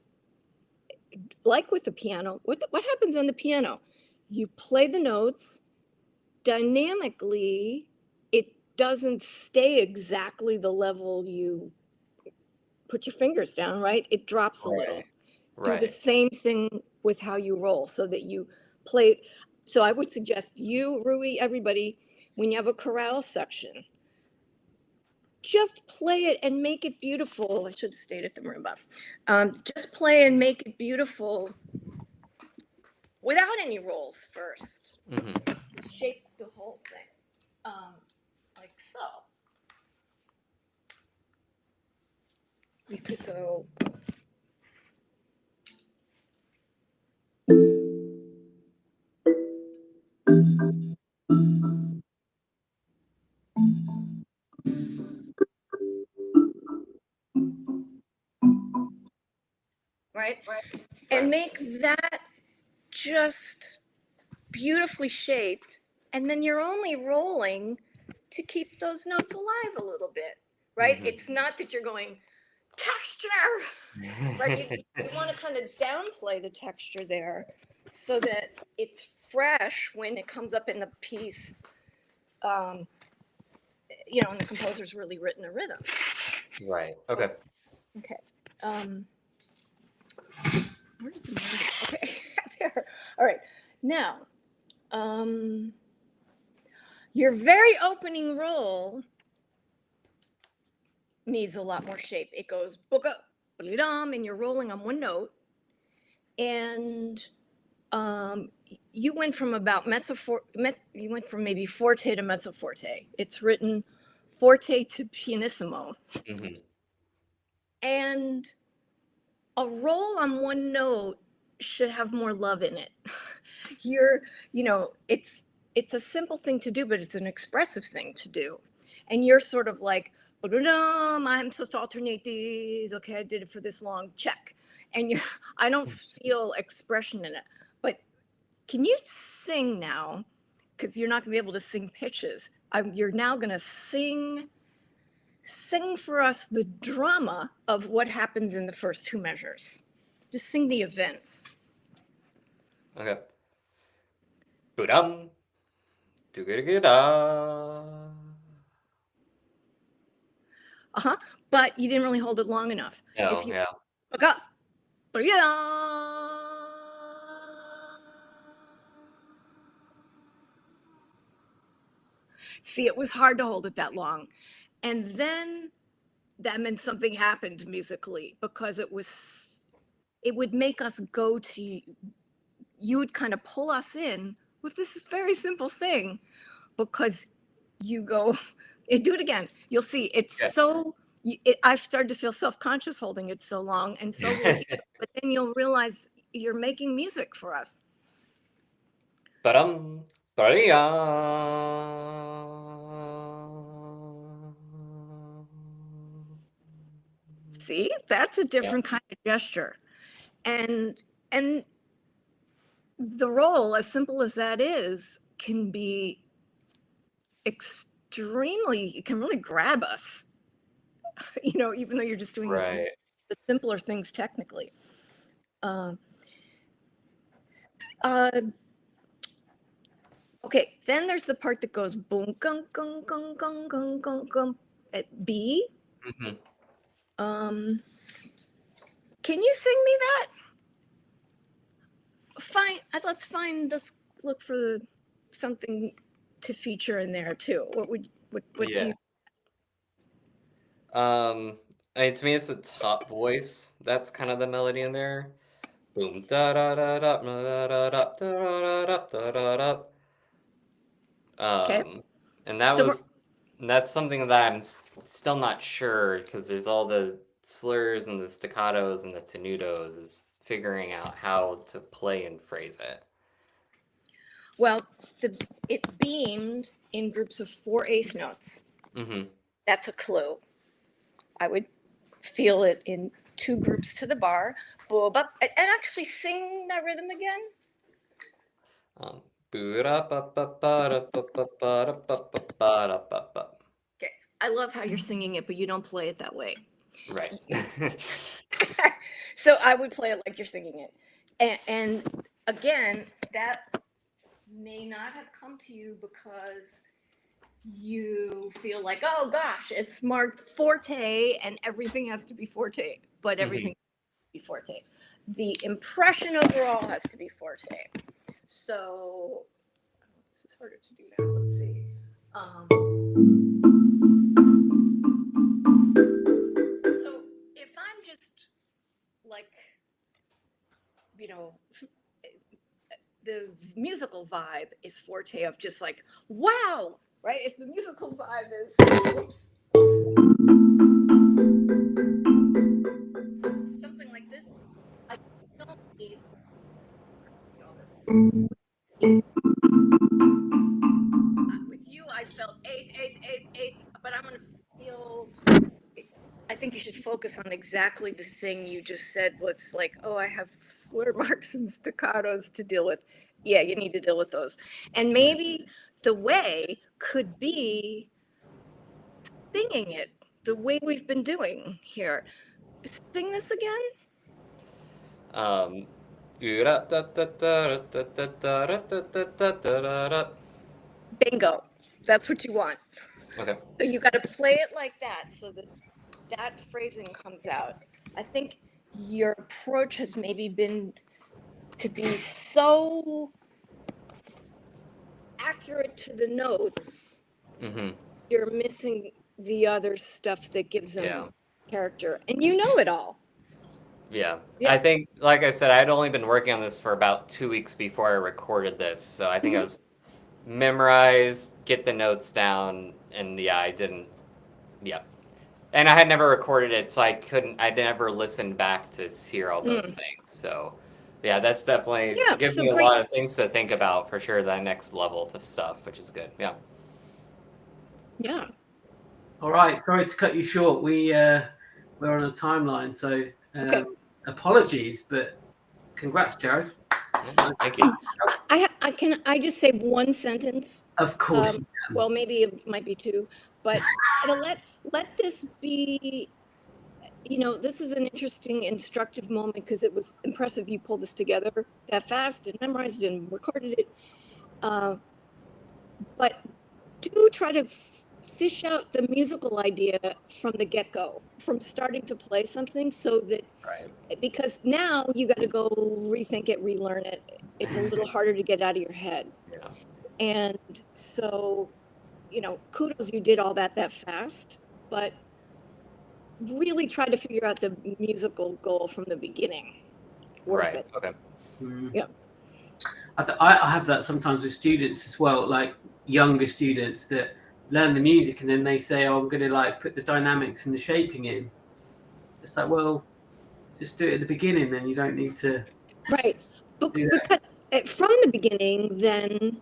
with the piano. What happens on the piano? You play the notes dynamically. It doesn't stay exactly the level you put your fingers down, right? It drops a little. Do the Right. same thing with how you roll so that you play. So I would suggest you, Rui, everybody, when you have a chorale section, just play it and make it beautiful. I should have stayed at the marimba. Just play and make it beautiful without any rolls first. Hmm. Shape the whole thing, like so. You could go. Right? And make that just beautifully shaped. And then you're only rolling to keep those notes alive a little bit, right? Mhm. It's not that you're going texture, right? You want to kind of downplay the texture there so that it's fresh when it comes up in the piece. And the composer's really written a rhythm. Right. Okay. Okay. Where did the marimba? Okay, there. All right. Now, your very opening roll needs a lot more shape. It goes buka, and you're rolling on one note. And you went from about you went from maybe forte to mezzo forte. It's written forte to pianissimo. Hmm. And a roll on one note should have more love in it. It's a simple thing to do, but it's an expressive thing to do. And you're sort of like, I'm supposed to alternate these. Okay, I did it for this long. Check. And I don't feel expression in it. But can you sing now? Because you're not going to be able to sing pitches. You're now going to sing for us the drama of what happens in the first two measures. Just sing the events. Okay. Budum. Do-ga-da-ga-da. But you didn't really hold it long enough. No, yeah. Okay. See, it was hard to hold it that long. And then that meant something happened musically because it would make us go to, you would kind of pull us in with this very simple thing because you go, do it again. You'll see it's Yeah. so, I've started to feel self-conscious holding it so long, and so will you. But then you'll realize you're making music for us. Ba-dum. Ba-dee-ya. See, that's a different kind of gesture. And the role, as simple as that is, can be extremely, it can really grab us, even though you're just doing Right. the simpler things technically. Uh, uh, okay, then there's the part that goes boom, gung, gung, gung, gung, gung, gung, gung, at B. Hmm. Can you sing me that? Fine, let's look for something to feature in there too. What do Yeah. you? To me, it's the top voice. That's kind of the melody in there. Boom, da da da da da da da da da da da da. Okay, And so that's something that I'm still not sure because there's all the slurs and the staccatos and the tenutos is figuring out how to play and phrase it. Well, it's beamed in groups of 4/8 notes. Mm-hmm. That's a clue. I would feel it in 2 groups to the bar. Boom, up, and actually sing that rhythm again. Okay, I love how you're singing it, but you don't play it that way. Right. So I would play it like you're singing it. And again, that may not have come to you because you feel like, oh gosh, it's marked forte and everything has to be forte, but everything has to be forte. The impression overall has to be forte. So this is harder to do now. Let's see. So if I'm just like, you know, the musical vibe is forte of just like, wow, right? If the musical vibe is, whoops, something like this, I don't need all this. With you, I felt eighth, but I'm gonna feel. I think you should focus on exactly the thing you just said was like, oh, I have slur marks and staccatos to deal with. Yeah, you need to deal with those. And maybe the way could be singing it the way we've been doing here. Sing this again. Bingo. That's what you want. Okay. So you got to play it like that so that that phrasing comes out. I think your approach has maybe been to be so accurate to the notes. Mm-hmm. You're missing the other stuff that gives them Yeah. character, and you know it all. Yeah. Yeah. I think, like I said, I'd only been working on this for about 2 weeks before I recorded this. So I think I was memorize, get the notes down, and yeah, I didn't. Yeah. And I had never recorded it, so I never listened back to hear all those things. So yeah, that's definitely gives me a lot of things to think about for sure, that next level of stuff, which is good. Yeah. Yeah. All right. Sorry to cut you short. We're on a timeline, so Okay. apologies, but congrats, Jared. Thank you. I just say one sentence? Of course. Well, maybe it might be 2, but let this be, you know, this is an interesting, instructive moment because it was impressive you pulled this together that fast and memorized and recorded it. But do try to fish out the musical idea from the get-go, from starting to play something, so that because now you got to go rethink it, relearn it. It's a little harder to get out of your head. Yeah. And so, you know, kudos you did all that fast, but really try to figure out the musical goal from the beginning. Worth it. Okay. Yeah. I have that sometimes with students as well, like younger students that learn the music and then they say, oh, I'm going to like put the dynamics and the shaping in. It's like, well, just do it at the beginning, then you don't need to. Right. Because from the beginning, then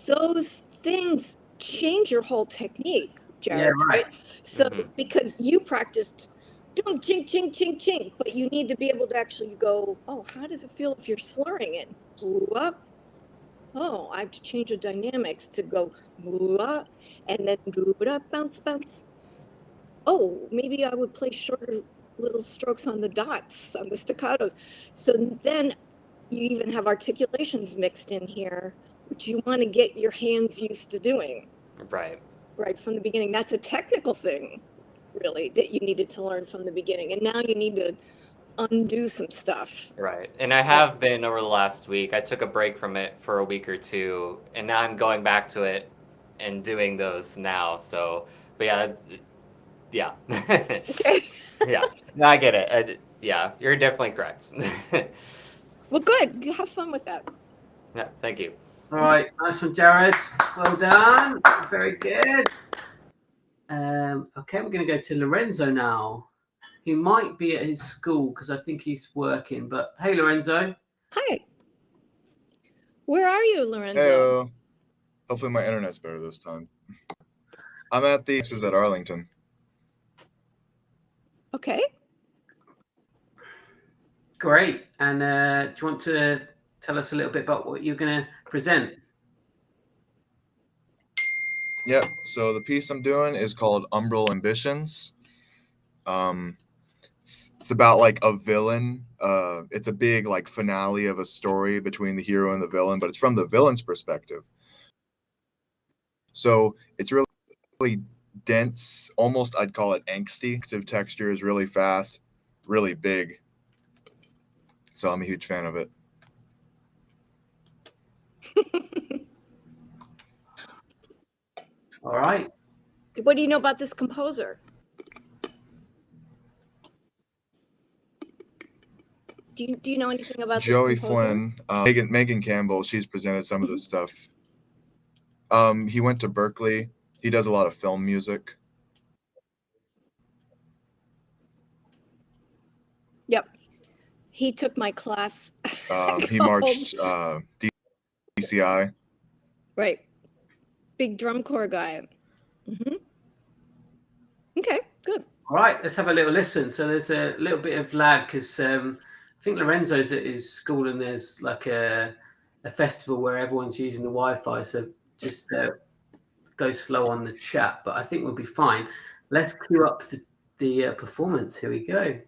those things change your whole technique, Jared. Yeah, right. So because you practiced don't ching ching ching ching, but you need to be able to actually go, oh, how does it feel if you're slurring it? Blue up. Oh, I have to change the dynamics to go blue up and then blue it up, bounce, bounce. Oh, maybe I would play shorter little strokes on the dots, on the staccatos. So then you even have articulations mixed in here, which you want to get your hands used to doing. Right from the beginning. That's a technical thing, really, that you needed to learn from the beginning. And now you need to undo some stuff. Right. And I have been over the last week. I took a break from it for a week or 2, and now I'm going back to it and doing those now. So, but yeah. Okay. Yeah. No, I get it. Yeah, you're definitely correct. Well, good. Have fun with that. Yeah, thank you. All right, nice one, Jared. Well done. Very good. Okay, we're going to go to Lorenzo now. He might be at his school because I think he's working. But hey, Lorenzo. Hi. Where are you, Lorenzo? Hey, hopefully my internet's better this time. I'm at the Texas at Arlington. Okay. Great. And do you want to tell us a little bit about what you're going to present? Yep. So the piece I'm doing is called Umbral Ambitions. It's about like a villain. It's a big like finale of a story between the hero and the villain, but it's from the villain's perspective. So it's really dense, almost I'd call it angsty. The texture is really fast, really big. So I'm a huge fan of it. All right. What do you know about this composer? Do you know anything about Joey this composer? Flynn, Megan Campbell, she's presented some of this stuff. He went to Berkeley. He does a lot of film music. Yep. He took my class. He marched DCI. Right. Big drum corps guy. Mm-hmm. Okay, good. All right, let's have a little listen. So there's a little bit of lag because I think Lorenzo's at his school and there's like a festival where everyone's using the Wi-Fi. So just go slow on the chat, but I think we'll be fine. Let's cue up the performance. Here we go.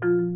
Very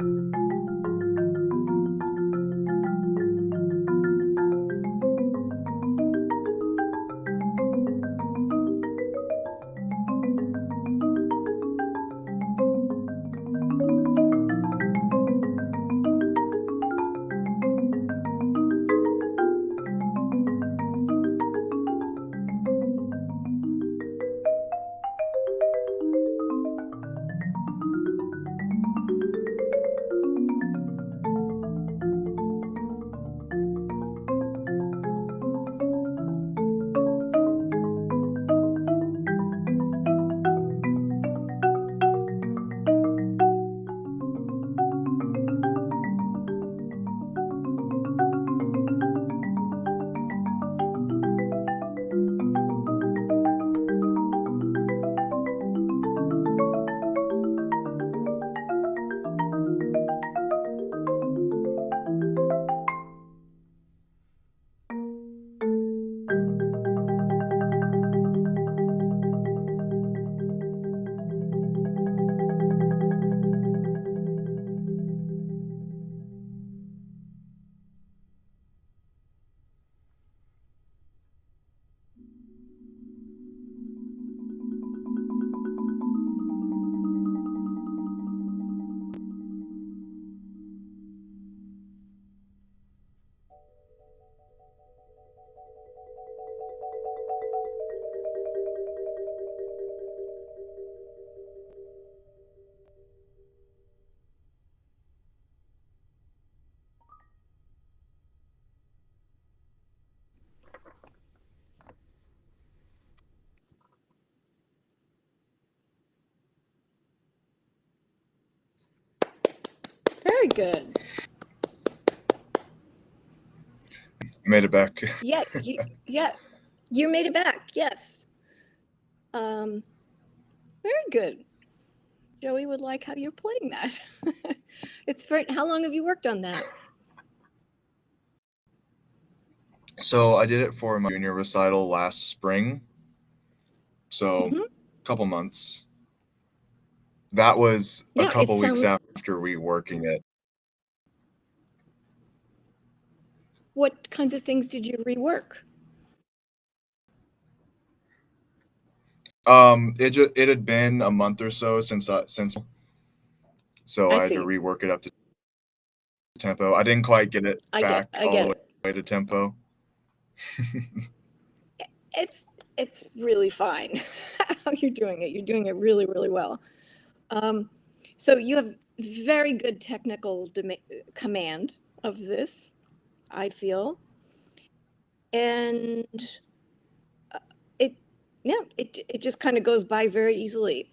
good. Made it back. Yeah, you made it back. Yes. Very good. Joey would like how you're playing that. It's very. How long have you worked on that? So I did it for my junior recital last spring. So Mhm. a couple months. That was a Yeah, it couple weeks sounds. after reworking it. What kinds of things did you rework? It had been a month or so since so I I had to see. rework it up to tempo. I didn't quite get it I back get all the it. way to tempo. It's really fine how you're doing it. You're doing it really, really well. So you have very good technical command of this, I feel, and it, yeah, it just kind of goes by very easily.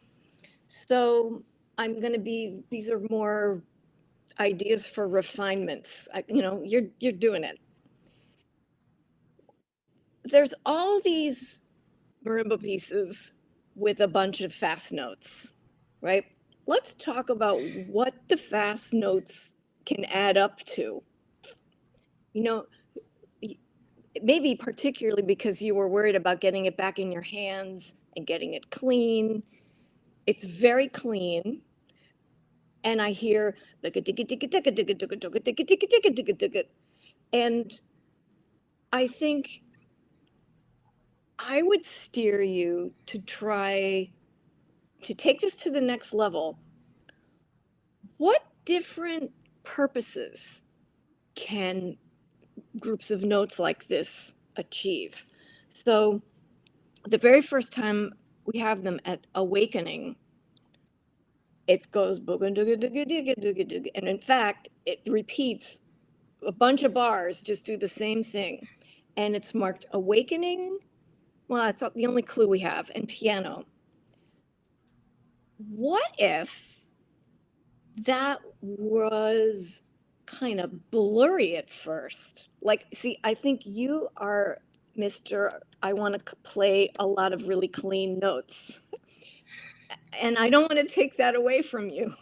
So I'm going to be. These are more ideas for refinements. You're doing it. There's all these marimba pieces with a bunch of fast notes, right? Let's talk about what the fast notes can add up to. You know, maybe particularly because you were worried about getting it back in your hands and getting it clean. It's very clean. And I hear and I think I would steer you to try to take this to the next level. What different purposes can groups of notes like this achieve? So the very first time we have them at awakening, it goes and in fact it repeats a bunch of bars, just do the same thing, and it's marked awakening. Well, that's the only clue we have, and piano. What if that was kind of blurry at first? Like, see, I think you are Mr. I want to play a lot of really clean notes. And I don't want to take that away from you.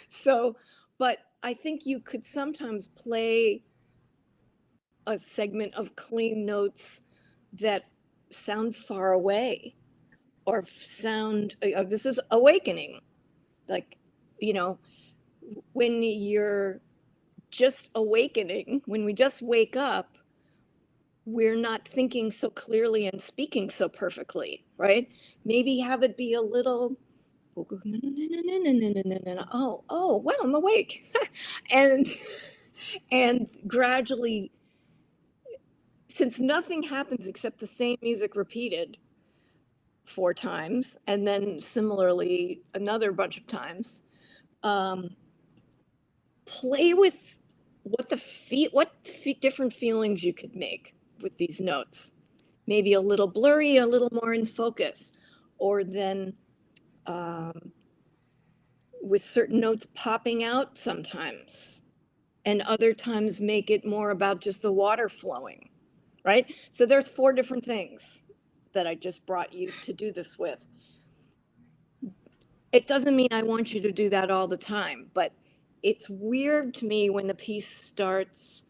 So, but I think you could sometimes play a segment of clean notes that sound far away or sound, this is awakening. Like, you know, when you're just awakening, when we just wake up, we're not thinking so clearly and speaking so perfectly, right? Maybe have it be a little, oh, wow, I'm awake. and gradually, since nothing happens except the same music repeated 4 times, and then similarly another bunch of times, play with what different feelings you could make with these notes. Maybe a little blurry, a little more in focus, or then with certain notes popping out sometimes, and other times make it more about just the water flowing, right? So there's 4 different things that I just brought you to do this with. It doesn't mean I want you to do that all the time, but it's weird to me when the piece starts.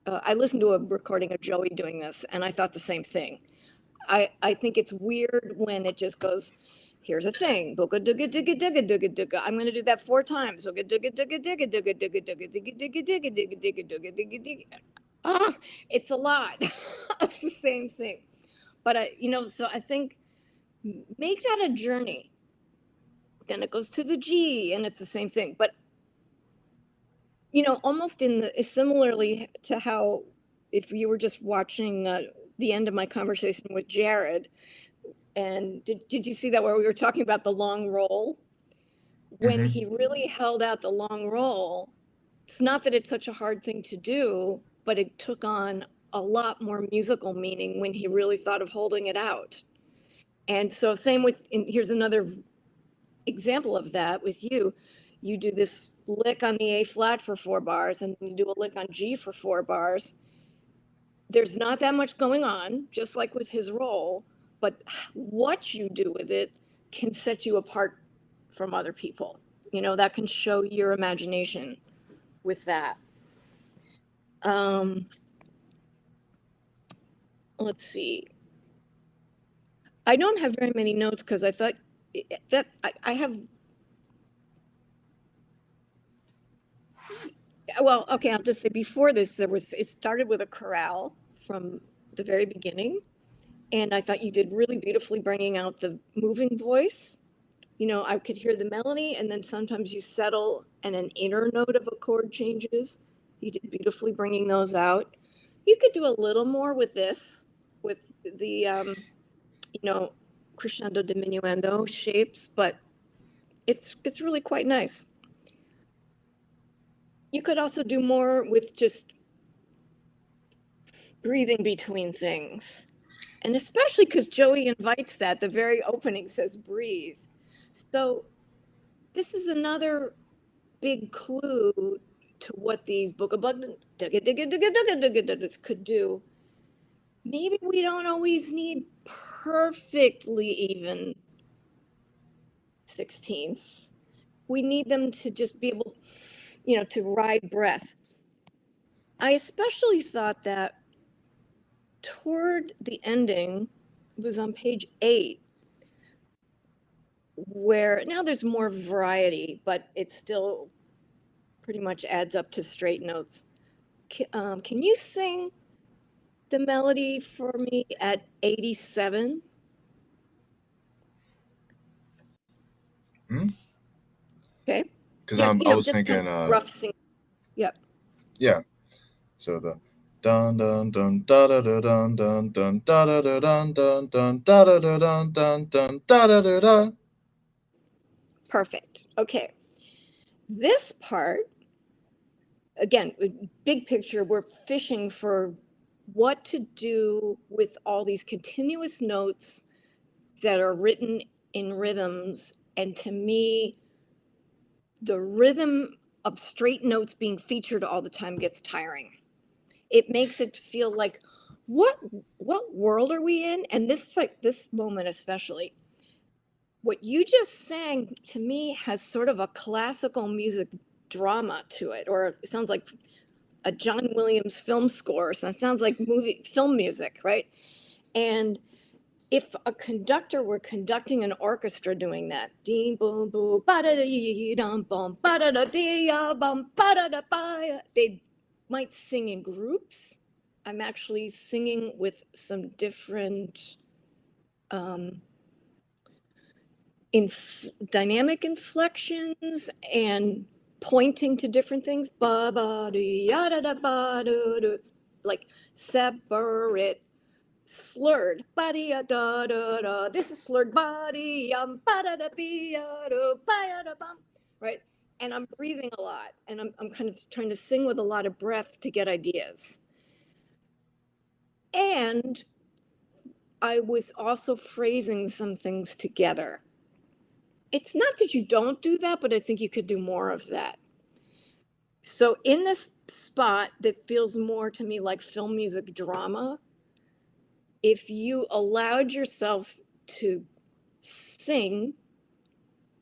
I listened to a recording of Joey doing this, and I thought the same thing. I think it's weird when it just goes, here's a thing, booga dooga dooga dooga dooga dooga. I'm gonna do that 4 times. Booga dooga dooga dooga dooga dooga dooga dooga dooga dooga dooga dooga dooga dooga dooga. It's a lot of the same thing. But so I think make that a journey. Then it goes to the G, and it's the same thing. But almost similarly to how, if you were just watching the end of my conversation with Jared, and did you see that where we were talking about the long roll? When he really held out the long roll, it's not that it's such a hard thing to do, but it took on a lot more musical meaning when he really thought of holding it out. And so same with, and here's another example of that with you. You do this lick on the A flat for 4 bars, and you do a lick on G for 4 bars. There's not that much going on, just like with his roll, but what you do with it can set you apart from other people. That can show your imagination with that. Let's see. I don't have very many notes because I thought that I have. Well, okay, I'll just say before this, it started with a chorale from the very beginning. And I thought you did really beautifully bringing out the moving voice. I could hear the melody, and then sometimes you settle and an inner note of a chord changes. You did beautifully bringing those out. You could do a little more with this, with the, crescendo diminuendo shapes, but it's really quite nice. You could also do more with just breathing between things. And especially because Joey invites that, the very opening says breathe. So this is another big clue to what these could do. Maybe we don't always need perfectly even 16ths. We need them to just be able, to ride breath. I especially thought that toward the ending, it was on page 8, where now there's more variety, but it still pretty much adds up to straight notes. Can you sing the melody for me at 87? Okay. Because I was thinking, rough sing. Yep. Yeah. So the dun dun dun da da da dun dun dun da da da dun dun dun da da da dun dun dun da da da da. Perfect. Okay. This part, again, big picture, we're fishing for what to do with all these continuous notes that are written in rhythms. And to me, the rhythm of straight notes being featured all the time gets tiring. It makes it feel like, what world are we in? And this moment especially, what you just sang to me has sort of a classical music drama to it, or it sounds like a John Williams film score. So it sounds like film music, right? And if a conductor were conducting an orchestra doing that, dee boom boom ba da dee dum bum ba da da dee bum ba da da ba, they might sing in groups. I'm actually singing with some different dynamic inflections and pointing to different things. Ba ba dee ya da da ba do do, like separate. Slurred body da da da. This is slurred body ba da da be da ba da bum, right? And I'm breathing a lot, and I'm kind of trying to sing with a lot of breath to get ideas. And I was also phrasing some things together. It's not that you don't do that, but I think you could do more of that. So in this spot that feels more to me like film music drama, if you allowed yourself to sing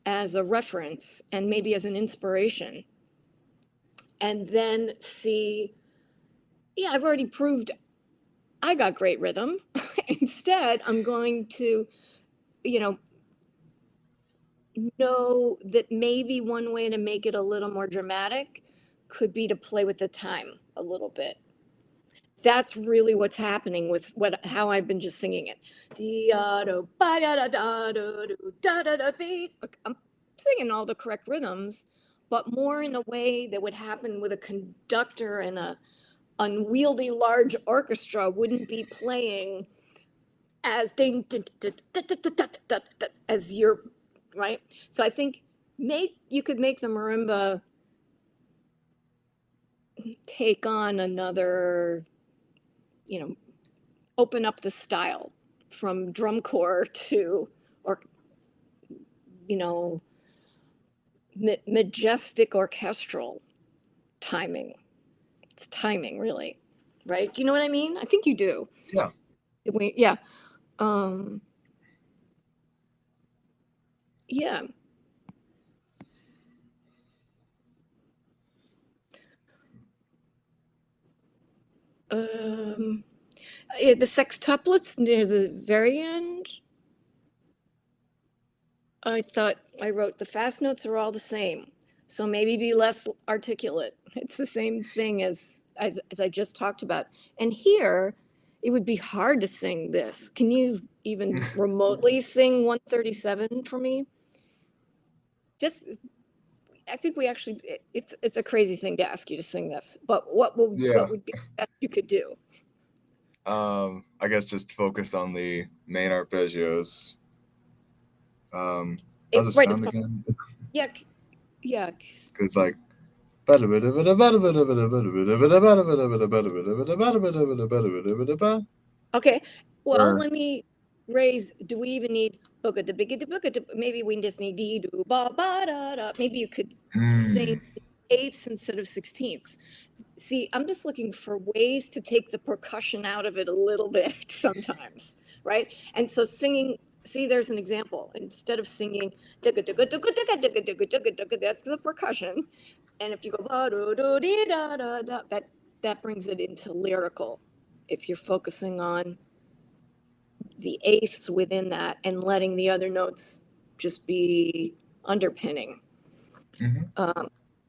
as a reference and maybe as an inspiration, and then see, yeah, I've already proved I got great rhythm. Instead, I'm going to, know that maybe one way to make it a little more dramatic could be to play with the time a little bit. That's really what's happening with how I've been just singing it. I'm singing all the correct rhythms, but more in a way that would happen with a conductor and a unwieldy large orchestra wouldn't be playing as ding as you're right. So I think you could make the marimba take on another, open up the style from drum corps to, or, majestic orchestral timing. It's timing, really, right? Do you know what I mean? I think you do. Yeah. Yeah. Yeah. The sextuplets near the very end. I thought I wrote the fast notes are all the same, so maybe be less articulate. It's the same thing as I just talked about. And here, it would be hard to sing this. Can you even remotely sing 137 for me? I think we actually, it's a crazy thing to ask you to sing this, but what would be the best you could do? I guess just focus on the main arpeggios. How's it sound again? Yeah. It's like. Okay. Well, let me raise. Do we even need maybe we just need dee do ba ba da da. Maybe you could sing eighths instead of sixteenths. See, I'm just looking for ways to take the percussion out of it a little bit sometimes, right? And so singing, see, there's an example. Instead of singing, that's the percussion. And if you go, that brings it into lyrical. If you're focusing on the eighths within that and letting the other notes just be underpinning.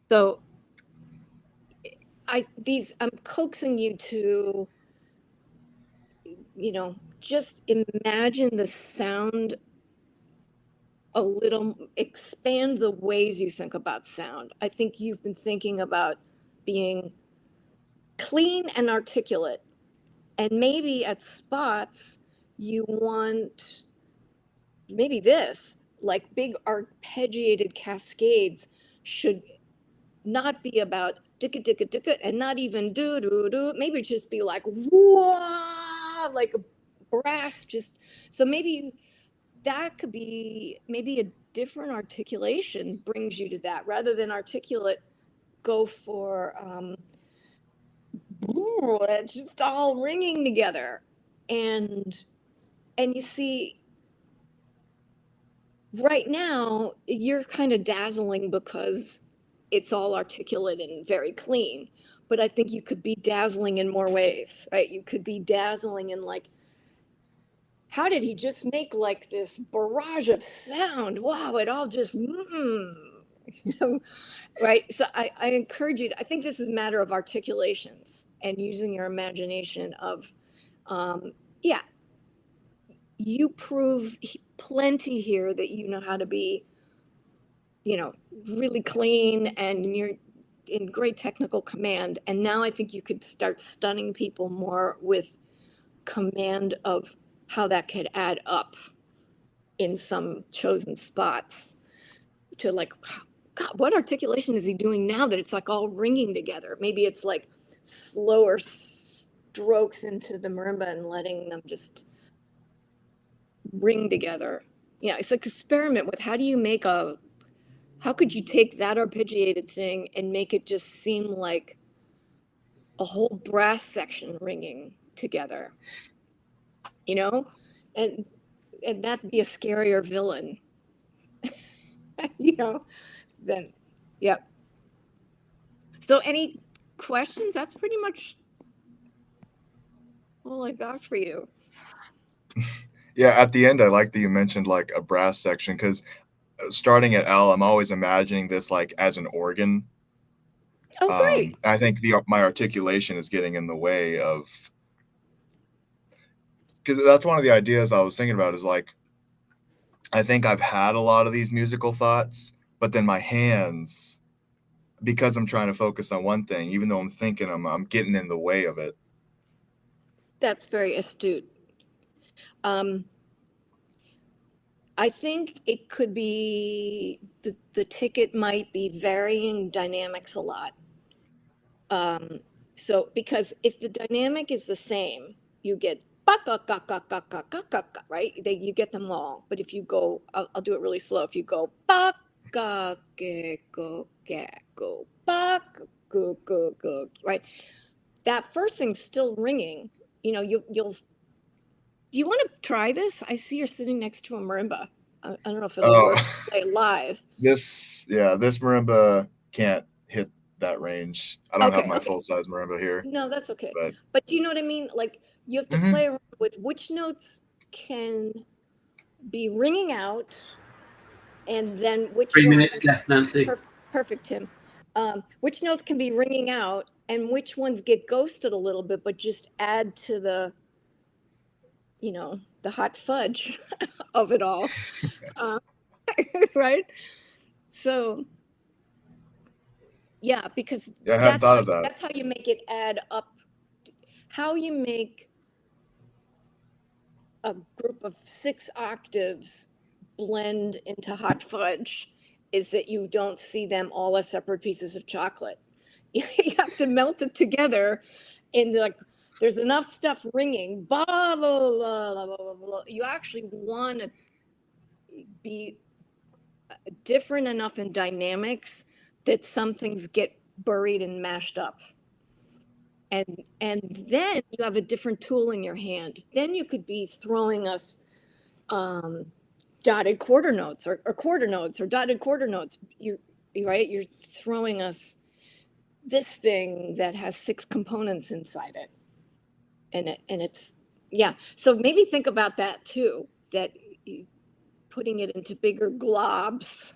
So I'm coaxing you to, just imagine the sound a little, expand the ways you think about sound. I think you've been thinking about being clean and articulate, and maybe at spots you want maybe this, like big arpeggiated cascades should not be about dicka dicka dicka and not even do do do. Maybe just be like whoa, like a brass. Just so maybe that could be maybe a different articulation brings you to that rather than articulate. Go for it's just all ringing together, and you see. Right now, you're kind of dazzling because it's all articulate and very clean. But I think you could be dazzling in more ways, right? You could be dazzling in like how did he just make like this barrage of sound? Wow, it all just, right? So I encourage you, I think this is a matter of articulations and using your imagination of, yeah, you prove plenty here that you know how to be, really clean and you're in great technical command. And now I think you could start stunning people more with command of how that could add up in some chosen spots to like, God, what articulation is he doing now that it's like all ringing together? Maybe it's like slower strokes into the marimba and letting them just ring together. Yeah, it's like experiment with how could you take that arpeggiated thing and make it just seem like a whole brass section ringing together, and that be a scarier villain, then, yep. So any questions? That's pretty much all I got for you. Yeah, at the end, I like that you mentioned like a brass section, because starting at L, I'm always imagining this like as an organ. Oh, great. I think my articulation is getting in the way of, because that's one of the ideas I was thinking about is like, I think I've had a lot of these musical thoughts, but then my hands, because I'm trying to focus on one thing, even though I'm thinking I'm getting in the way of it. That's very astute. I think it could be the ticket might be varying dynamics a lot. So because if the dynamic is the same, you get right? You get them all. But if you go, I'll do it really slow. If you go right? That first thing's still ringing. You'll. Do you want to try this? I see you're sitting next to a marimba. I don't know if it'll work to play live. This marimba can't hit that range. I don't have my full-size marimba here. No, that's okay. But do you know what I mean? Like, you have to play around with which notes can be ringing out, and then which 3 minutes left, Nancy. Perfect, Tim. Which notes can be ringing out, and which ones get ghosted a little bit, but just add to the hot fudge of it all. Right? So, yeah, because I hadn't thought of that. That's how you make it add up. How you make a group of 6 octaves blend into hot fudge is that you don't see them all as separate pieces of chocolate. You have to melt it together and like there's enough stuff ringing. Blah, blah, blah, blah, blah, blah. You actually want to be different enough in dynamics that some things get buried and mashed up. And then you have a different tool in your hand. Then you could be throwing us dotted quarter notes or quarter notes or dotted quarter notes. You're throwing us this thing that has 6 components inside it. And it's, yeah. So maybe think about that too, that putting it into bigger globs.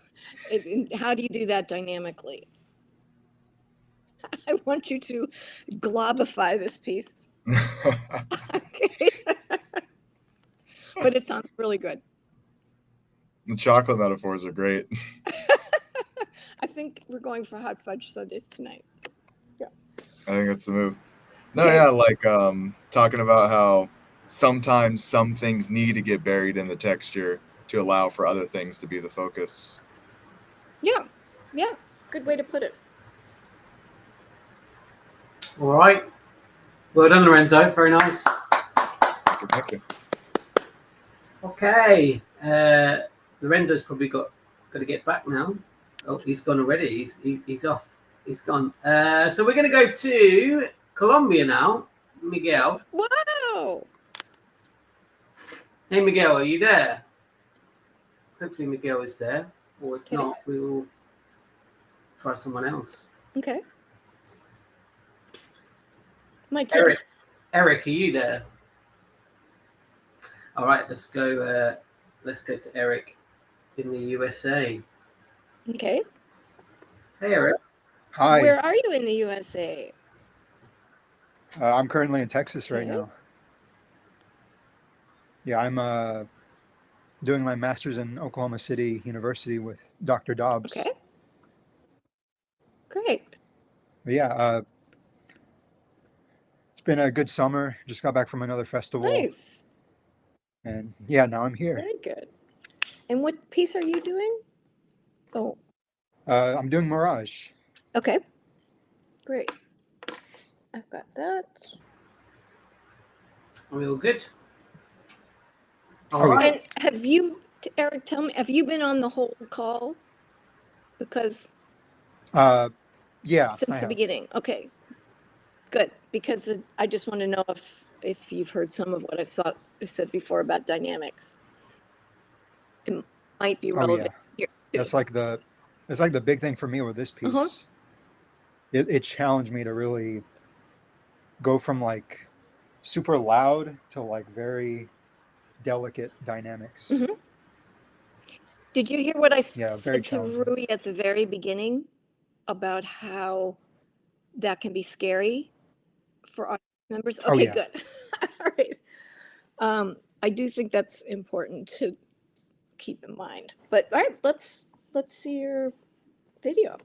How do you do that dynamically? I want you to globify this piece. Okay. But it sounds really good. The chocolate metaphors are great. I think we're going for hot fudge sundaes tonight. Yeah. I think that's the move. No, yeah, like talking about how sometimes some things need to get buried in the texture to allow for other things to be the focus. Yeah. Good way to put it. All right. Well done, Lorenzo. Very nice. Thank you. Okay. Lorenzo's probably got to get back now. Oh, he's gone already. He's off. He's gone. So we're going to go to Colombia now. Miguel. Wow. Hey, Miguel, are you there? Hopefully Miguel is there. Or if not, we will try someone else. Okay. Eric, are you there? All right, let's go. Let's go to Eric in the USA. Okay. Hey, Eric. Hi, Where are you in the USA? I'm currently in Texas right Okay. now. Yeah, I'm doing my master's in Oklahoma City University with Dr. Dobbs. Okay. Great. But yeah, it's been a good summer. Just got back from another festival, Nice. and yeah, now I'm here. Very good. And what piece are you doing? Oh, I'm doing Mirage. okay. Great. I've got that. Real good. All Oh, yeah. right. And have you, Eric, tell me, have you been on the whole call? Because Yeah, I since the have. beginning. Okay. Good. Because I just want to know if you've heard some of what I said before about dynamics. It might be Oh relevant yeah, here. that's like the big thing for me with this piece. Uh-huh. It challenged me to really go from like super loud to like very delicate dynamics. Mhm. Did you hear what I Yeah, very said to challenging. Rui at the very beginning about how that can be scary for audience members? Oh Okay, yeah. good. All right. I do think that's important to keep in mind. But all right, let's see your video.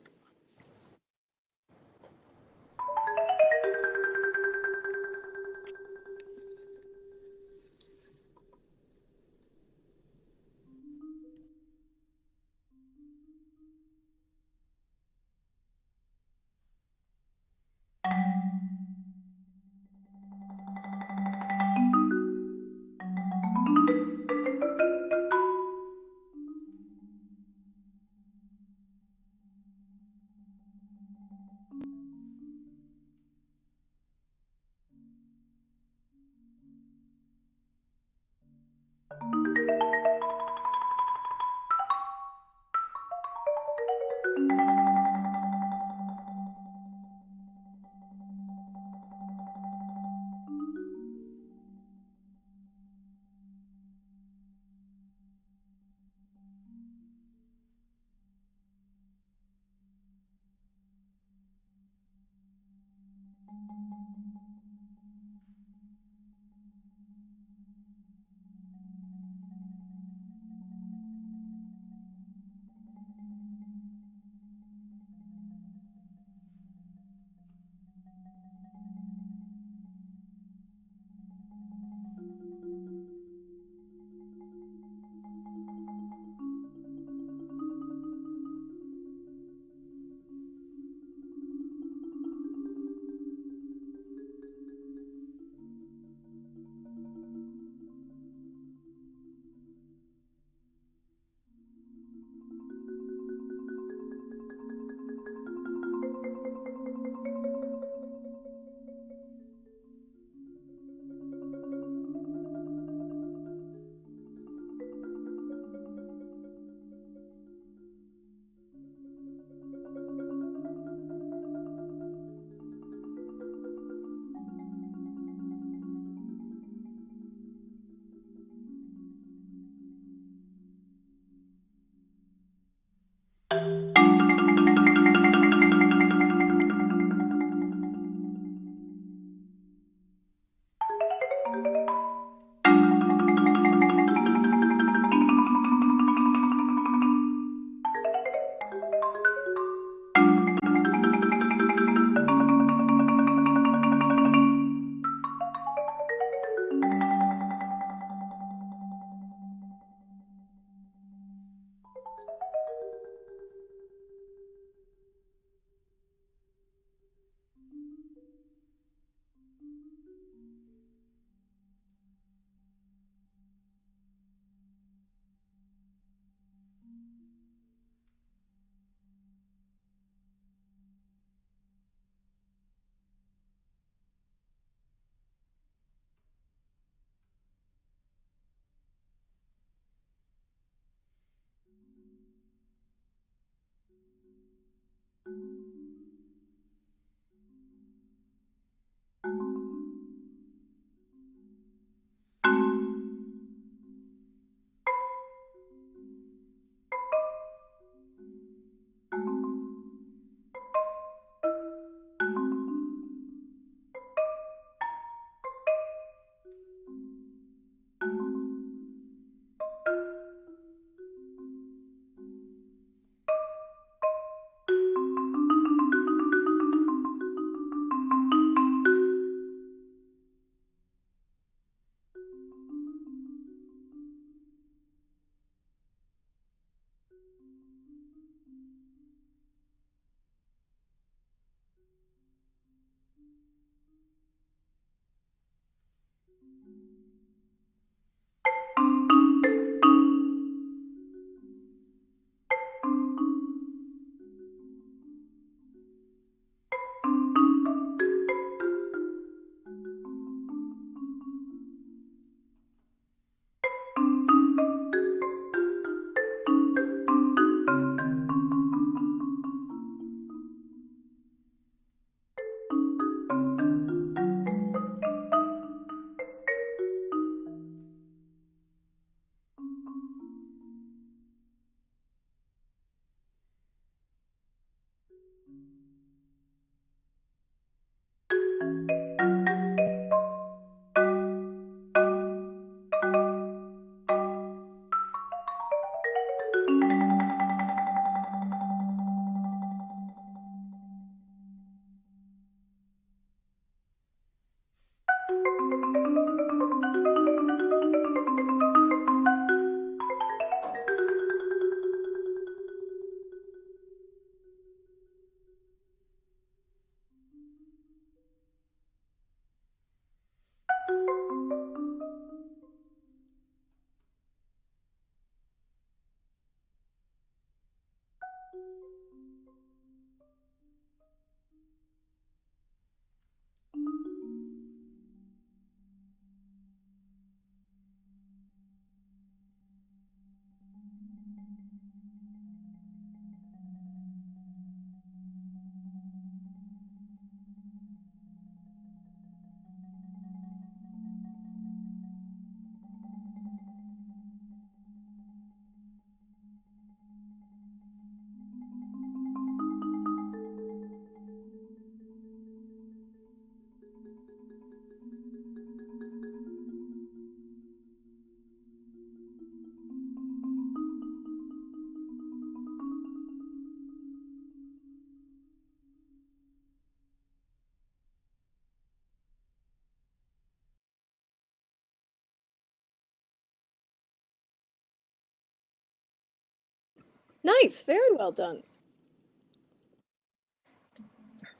Nice, very well done.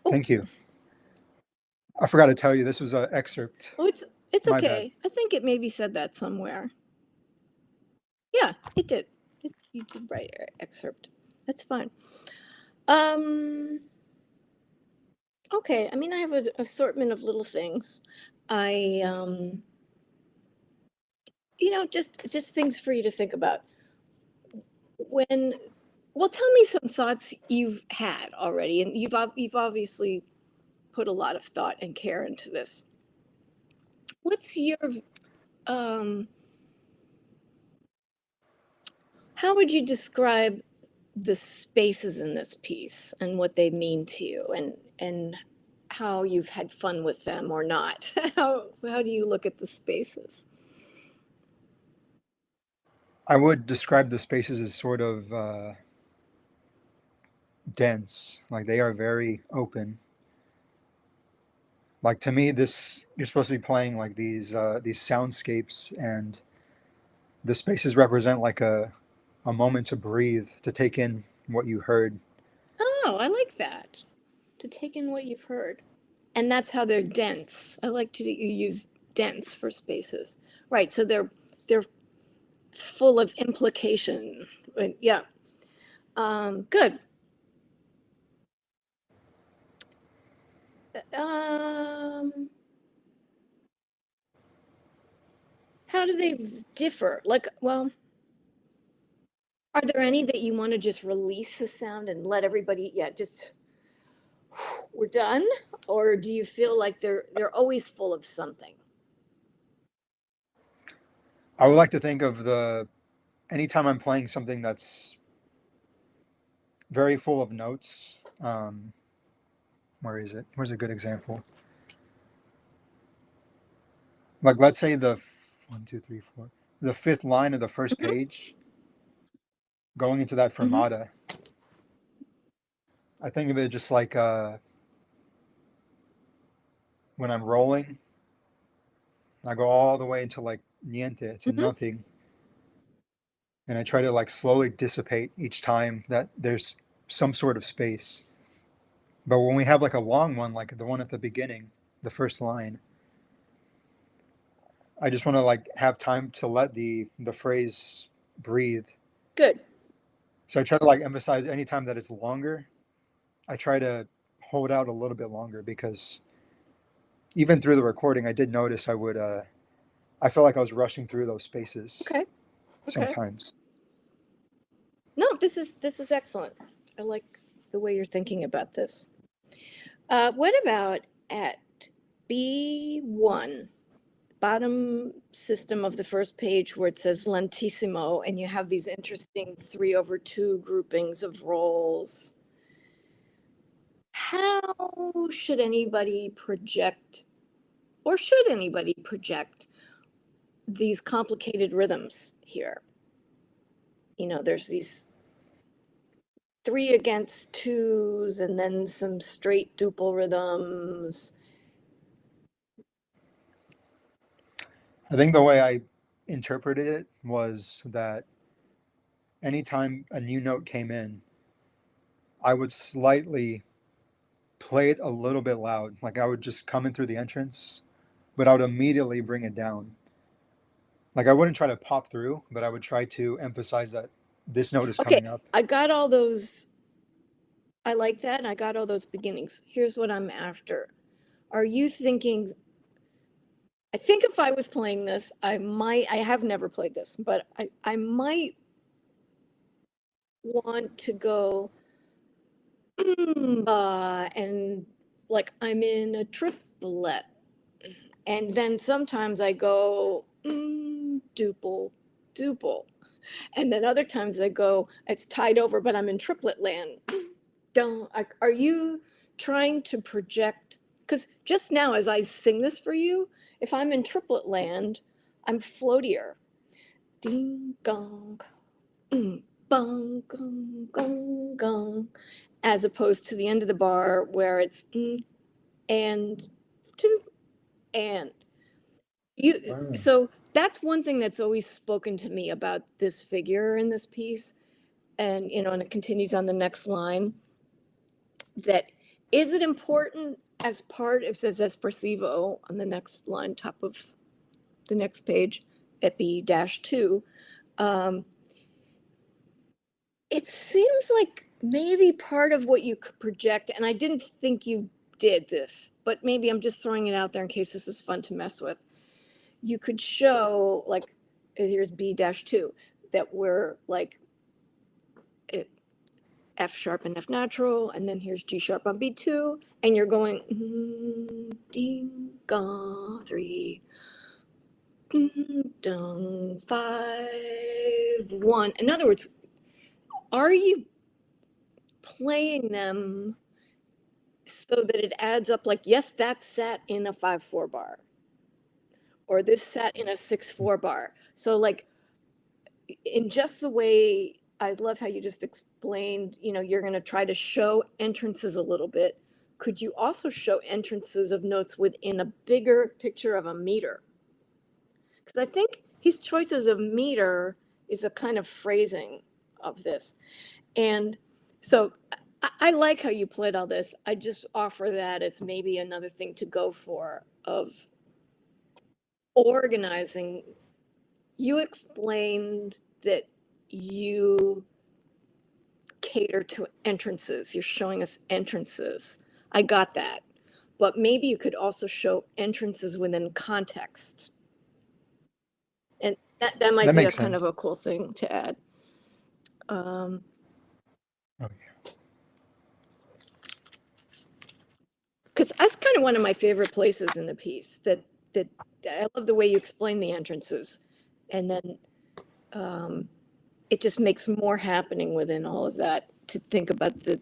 Oh. Thank you. I forgot to tell you, this was an excerpt. Oh, it's My okay. I think it maybe said that somewhere. Yeah, it did. You did write excerpt. That's fine. Okay, I mean, I have an assortment of little things. I, just things for you to think about. Well, tell me some thoughts you've had already, and you've obviously put a lot of thought and care into this. What's your, how would you describe the spaces in this piece and what they mean to you, and how you've had fun with them or not? How do you look at the spaces? I would describe the spaces as sort of dense. Like they are very open. Like to me, you're supposed to be playing like these soundscapes, and the spaces represent like a moment to breathe, to take in what you heard. Oh, I like that. To take in what you've heard. And that's how they're dense. I like to use dense for spaces. Right, so they're full of implication. Yeah. Good. How do they differ? Like, well, are there any that you want to just release the sound and let everybody, just we're done? Or do you feel like they're always full of something? I would like to think of anytime I'm playing something that's very full of notes. Where is it? Where's a good example? Like, let's say the 1, 2, 3, 4, the fifth line of the first page, going into that fermata. I think of it just like when I'm rolling, I go all the way into like niente, to nothing, and I try to like slowly dissipate each time that there's some sort of space. But when we have like a long one, like the one at the beginning, the first line, I just want to like have time to let the phrase breathe. Good. So I try to like emphasize anytime that it's longer, I try to hold out a little bit longer, because even through the recording, I did notice I felt like I was rushing through those spaces. Okay. Sometimes. No, this is excellent. I like the way you're thinking about this. What about at B1, bottom system of the first page, where it says lentissimo, and you have these interesting 3/2 groupings of rolls? How should anybody project, or should anybody project, these complicated rhythms here? There's these 3/2s and then some straight duple rhythms. I think the way I interpreted it was that anytime a new note came in, I would slightly play it a little bit loud. Like I would just come in through the entrance, but I would immediately bring it down. Like I wouldn't try to pop through, but I would try to emphasize that this note is coming up. I got all those. I like that, and I got all those beginnings. Here's what I'm after. Are you thinking, I think if I was playing this, I have never played this, but I might want to go, and like I'm in a triplet. And then sometimes I go, duple, duple. And then other times I go, it's tied over, but I'm in triplet land. Are you trying to project? Because just now, as I sing this for you, if I'm in triplet land, I'm floatier. Ding gong, bong gong gong gong, as opposed to the end of the bar where it's and two and you. Wow. So that's one thing that's always spoken to me about this figure in this piece. and and it continues on the next line. That is it important as part, it says espressivo on the next line, top of the next page at B-2. It seems like maybe part of what you could project, and I didn't think you did this, but maybe I'm just throwing it out there in case this is fun to mess with. You could show, like, here's B-2, that we're like F sharp and F natural, and then here's G sharp on B2, and you're going ding ga 3, dong 5 1. In other words, are you playing them so that it adds up like, yes, that sat in a 5/4 bar, or this sat in a 6/4 bar? So like, in just the way, I love how you just explained, you're going to try to show entrances a little bit. Could you also show entrances of notes within a bigger picture of a meter? Because I think his choices of meter is a kind of phrasing of this. And so I like how you played all this. I just offer that as maybe another thing to go for, of organizing. You explained that you cater to entrances. You're showing us entrances. I got that. But maybe you could also show entrances within context. And that might That be a makes kind sense. of a cool thing to add. Oh, yeah. Because that's kind of one of my favorite places in the piece, that I love the way you explain the entrances. And then it just makes more happening within all of that, to think about the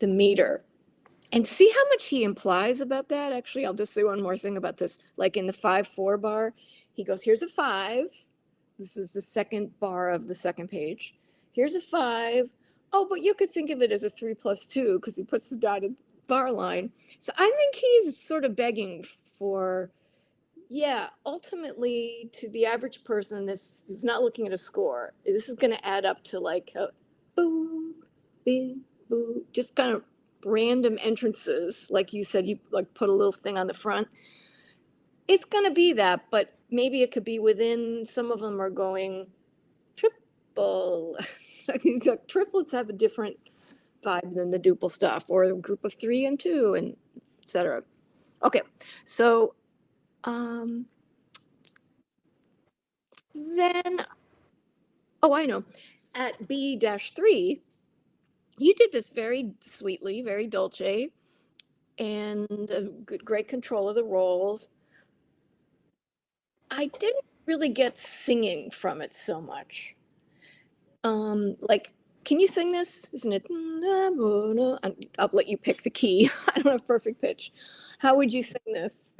meter. And see how much he implies about that? Actually, I'll just say one more thing about this. Like in the 5/4 bar, he goes, here's a 5. This is the second bar of the second page. Here's a 5. Oh, but you could think of it as a 3 + 2, because he puts the dotted bar line. So I think he's sort of begging for, ultimately, to the average person, this is not looking at a score. This is going to add up to like a boo, bing, boo, just kind of random entrances. Like you said, you like put a little thing on the front. It's going to be that, but maybe it could be within, some of them are going triple. The triplets have a different vibe than the duple stuff, or a group of 3 and 2, and etc. Okay, so then, oh, I know, at B-3, you did this very sweetly, very dolce, and great control of the rolls. I didn't really get singing from it so much. Like, can you sing this? Isn't it? I'll let you pick the key. I don't have perfect pitch. How would you sing this?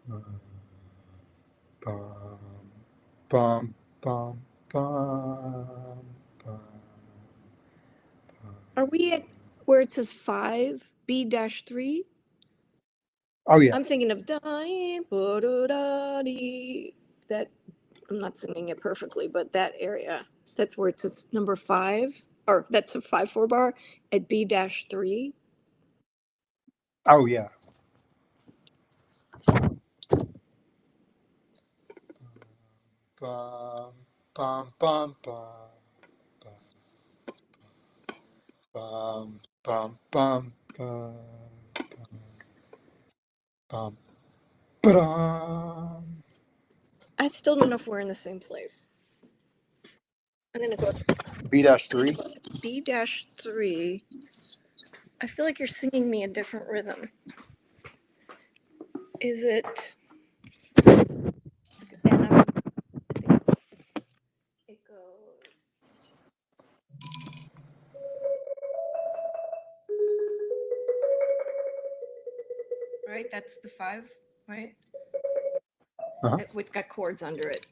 Bum, bum, bum, bum, Are we at where it says 5, B-3? Oh, yeah. I'm thinking of da-dee, bo-do-da-dee. That, I'm not singing it perfectly, but that area, that's where it says number 5, or that's a 5/4 bar at B-3. Oh, yeah. Bum, bum, bum, bum, bum, bum, bum, bum, bum, ba-dum. I still don't know if we're in the same place. I'm gonna go B-3. B-3. I feel like you're singing me a different rhythm. Is it? It goes. Right, that's the 5, right? Uh-huh. It's got chords under it,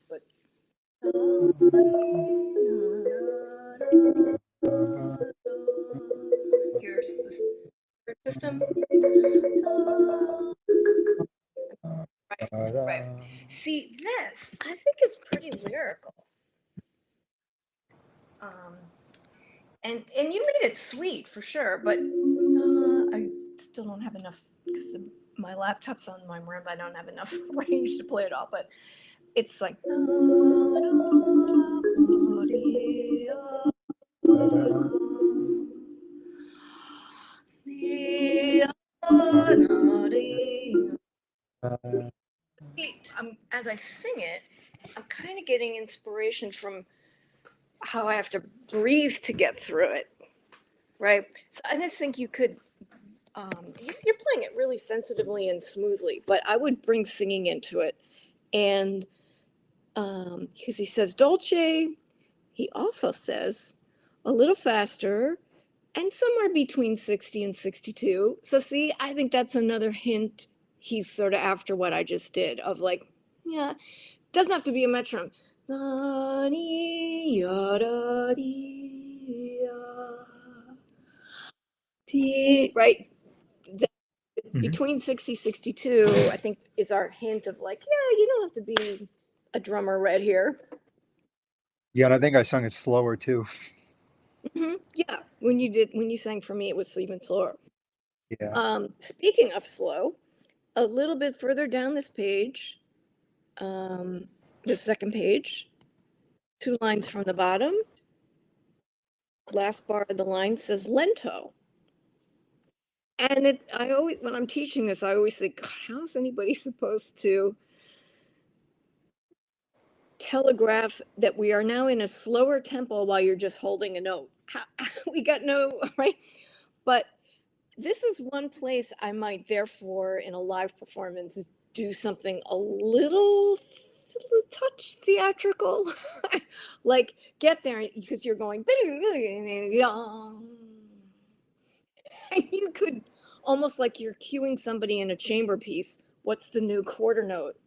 but. Here's the system. Right. See, this I think is pretty lyrical. And you made it sweet for sure, but I still don't have enough because my laptop's on my room. I don't have enough range to play it all, but it's like. As I sing it, I'm kind of getting inspiration from how I have to breathe to get through it, right? So I just think you could, you're playing it really sensitively and smoothly, but I would bring singing into it. And because he says dolce, he also says a little faster and somewhere between 60 and 62. So see, I think that's another hint. He's sort of after what I just did of like, yeah, doesn't have to be a metronome. Right? Between 60, 62, I think is our hint of like, yeah, you don't have to be a drummer right here. Yeah, and I think I sung it slower too. Yeah, when you sang for me, it was even slower. Yeah. Speaking of slow, a little bit further down this page, the second page, 2 lines from the bottom, last bar of the line says lento. And I always, when I'm teaching this, I always think, God, how is anybody supposed to telegraph that we are now in a slower tempo while you're just holding a note? We got no, right? But this is one place I might therefore in a live performance do something a little touch theatrical. Like get there because you're going and you could almost like you're cueing somebody in a chamber piece. What's the new quarter note?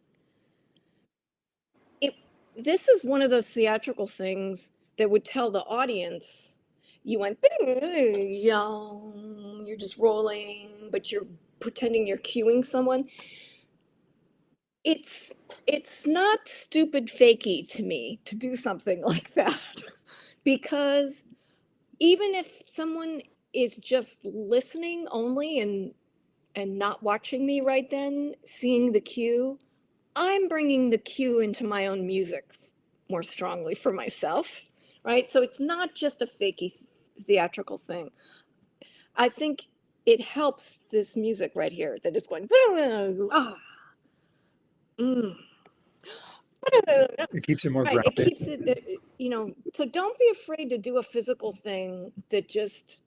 This is one of those theatrical things that would tell the audience you went, you're just rolling, but you're pretending you're cueing someone. It's not stupid fakey to me to do something like that because even if someone is just listening only and not watching me right then, seeing the cue, I'm bringing the cue into my own music more strongly for myself, right? So it's not just a fakey theatrical thing. I think it helps this music right here that is going, It keeps it more right, it grounded. keeps it, so don't be afraid to do a physical thing that just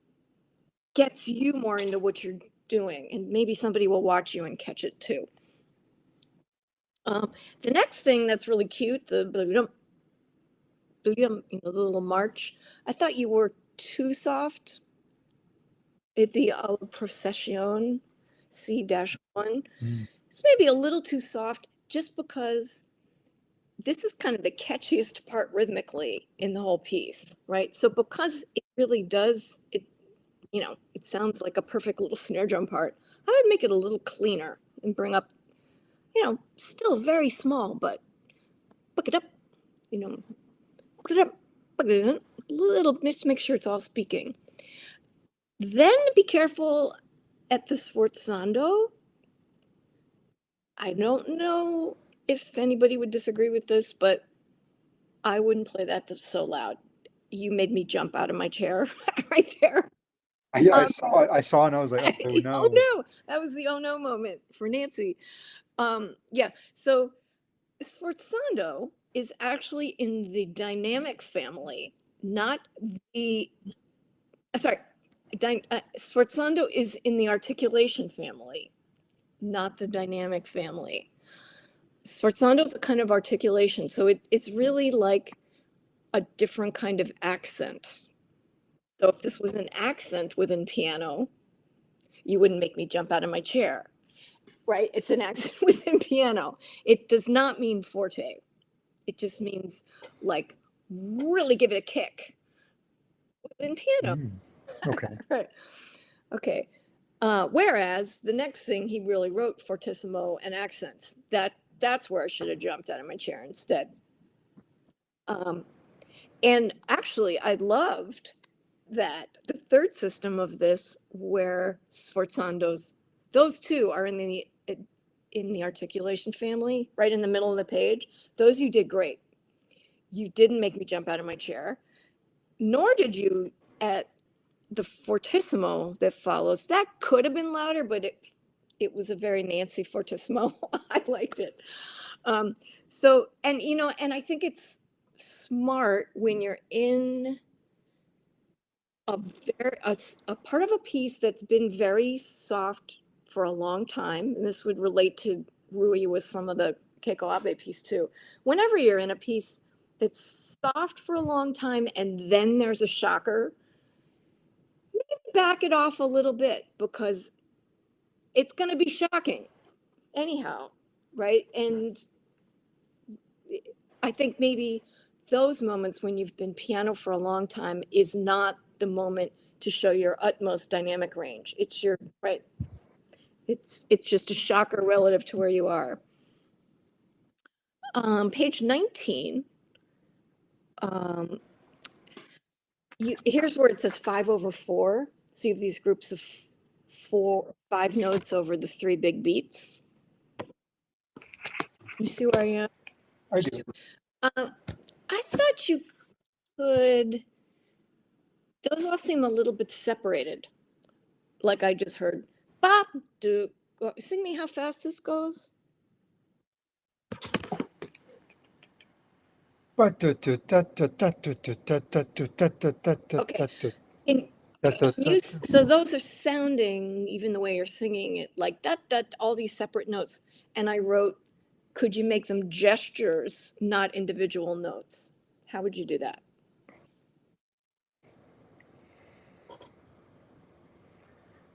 gets you more into what you're doing, and maybe somebody will watch you and catch it too. The next thing that's really cute, the little march, I thought you were too soft at the Alla Procession C-1. It's maybe a little too soft just because this is kind of the catchiest part rhythmically in the whole piece, right? So because it really does, it sounds like a perfect little snare drum part, I would make it a little cleaner and bring up, still very small, but book it up, book it up, little, just make sure it's all speaking. Then be careful at the sforzando. I don't know if anybody would disagree with this, but I wouldn't play that so loud. You made me jump out of my chair right there. Yeah, I saw it. I saw it and I was like, oh no. Oh no, that was the oh no moment for Nancy. Yeah, so sforzando is actually in the dynamic family, not the, sorry, sforzando is in the articulation family, not the dynamic family. Sforzando is a kind of articulation, so it's really like a different kind of accent. So if this was an accent within piano, you wouldn't make me jump out of my chair, right? It's an accent within piano. It does not mean forte. It just means like really give it a kick within piano. Okay. Right. Okay. Whereas the next thing he really wrote, fortissimo and accents, that's where I should have jumped out of my chair instead. And actually, I loved that the third system of this, where sforzando's, those two are in the articulation family, right in the middle of the page. Those you did great. You didn't make me jump out of my chair, nor did you at the fortissimo that follows. That could have been louder, but it was a very Nancy fortissimo. I liked it. So, and and I think it's smart when you're in a part of a piece that's been very soft for a long time, and this would relate to Rui with some of the Keiko Abe piece too. Whenever you're in a piece that's soft for a long time and then there's a shocker, maybe back it off a little bit, because it's going to be shocking anyhow, right? And I think maybe those moments when you've been piano for a long time is not the moment to show your utmost dynamic range. It's your, right. It's just a shocker relative to where you are. Page 19. Here's where it says 5/4. So you have these groups of 5 notes over the 3 big beats. You see where I am? I do. I thought you could, those all seem a little bit separated. Like I just heard, bop, do, sing me how fast this goes. Okay. So those are sounding, even the way you're singing it, like that, all these separate notes. And I wrote, could you make them gestures, not individual notes? How would you do that?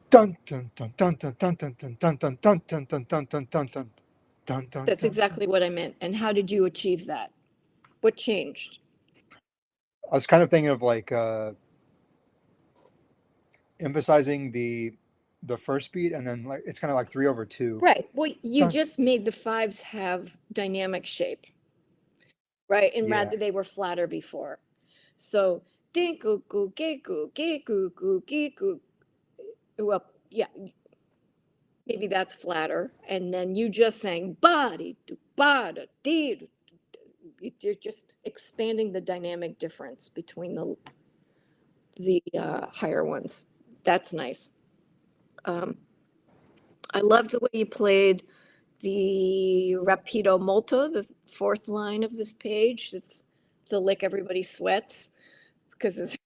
That's exactly what I meant. And how did you achieve that? What changed? I was kind of thinking of like emphasizing the first beat, and then like it's kind of like 3/2. Right. Well, you just made the 5s have dynamic shape, right? And rather they were flatter before. So dinku gu geku geku gu geku. Well, yeah, maybe that's flatter. And then you just sang body do bada dee. You're just expanding the dynamic difference between the higher ones. That's nice. I love the way you played the rapido molto, the 4th line of this page. It's the lick everybody sweats, because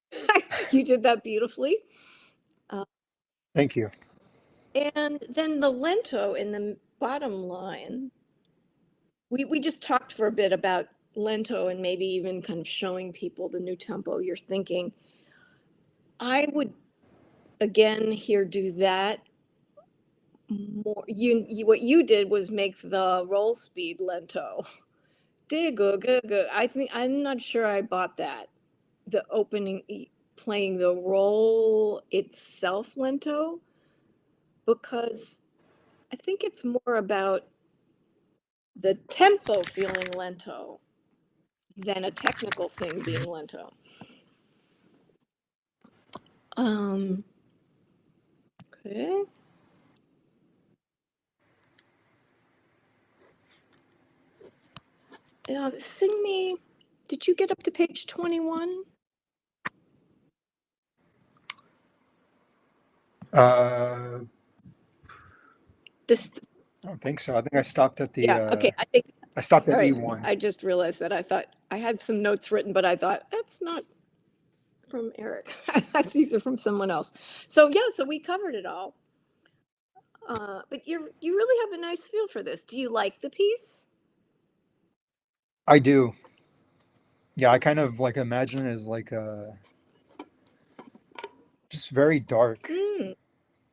you did that beautifully. Thank you. And then the lento in the bottom line, we just talked for a bit about lento and maybe even kind of showing people the new tempo you're thinking. I would again here do that more. What you did was make the roll speed lento. I think I'm not sure I bought that. The opening, playing the roll itself lento, because I think it's more about the tempo feeling lento than a technical thing being lento. Okay. Sing me, did you get up to page 21? This, I don't think so. I think I stopped at the okay, I think, I stopped at all right, E1. I just realized that. I thought I had some notes written, but I thought that's not from Eric. These are from someone else. So yeah, so we covered it all. But you really have a nice feel for this. Do you like the piece? I do. Yeah, I kind of like imagine it as like just very dark,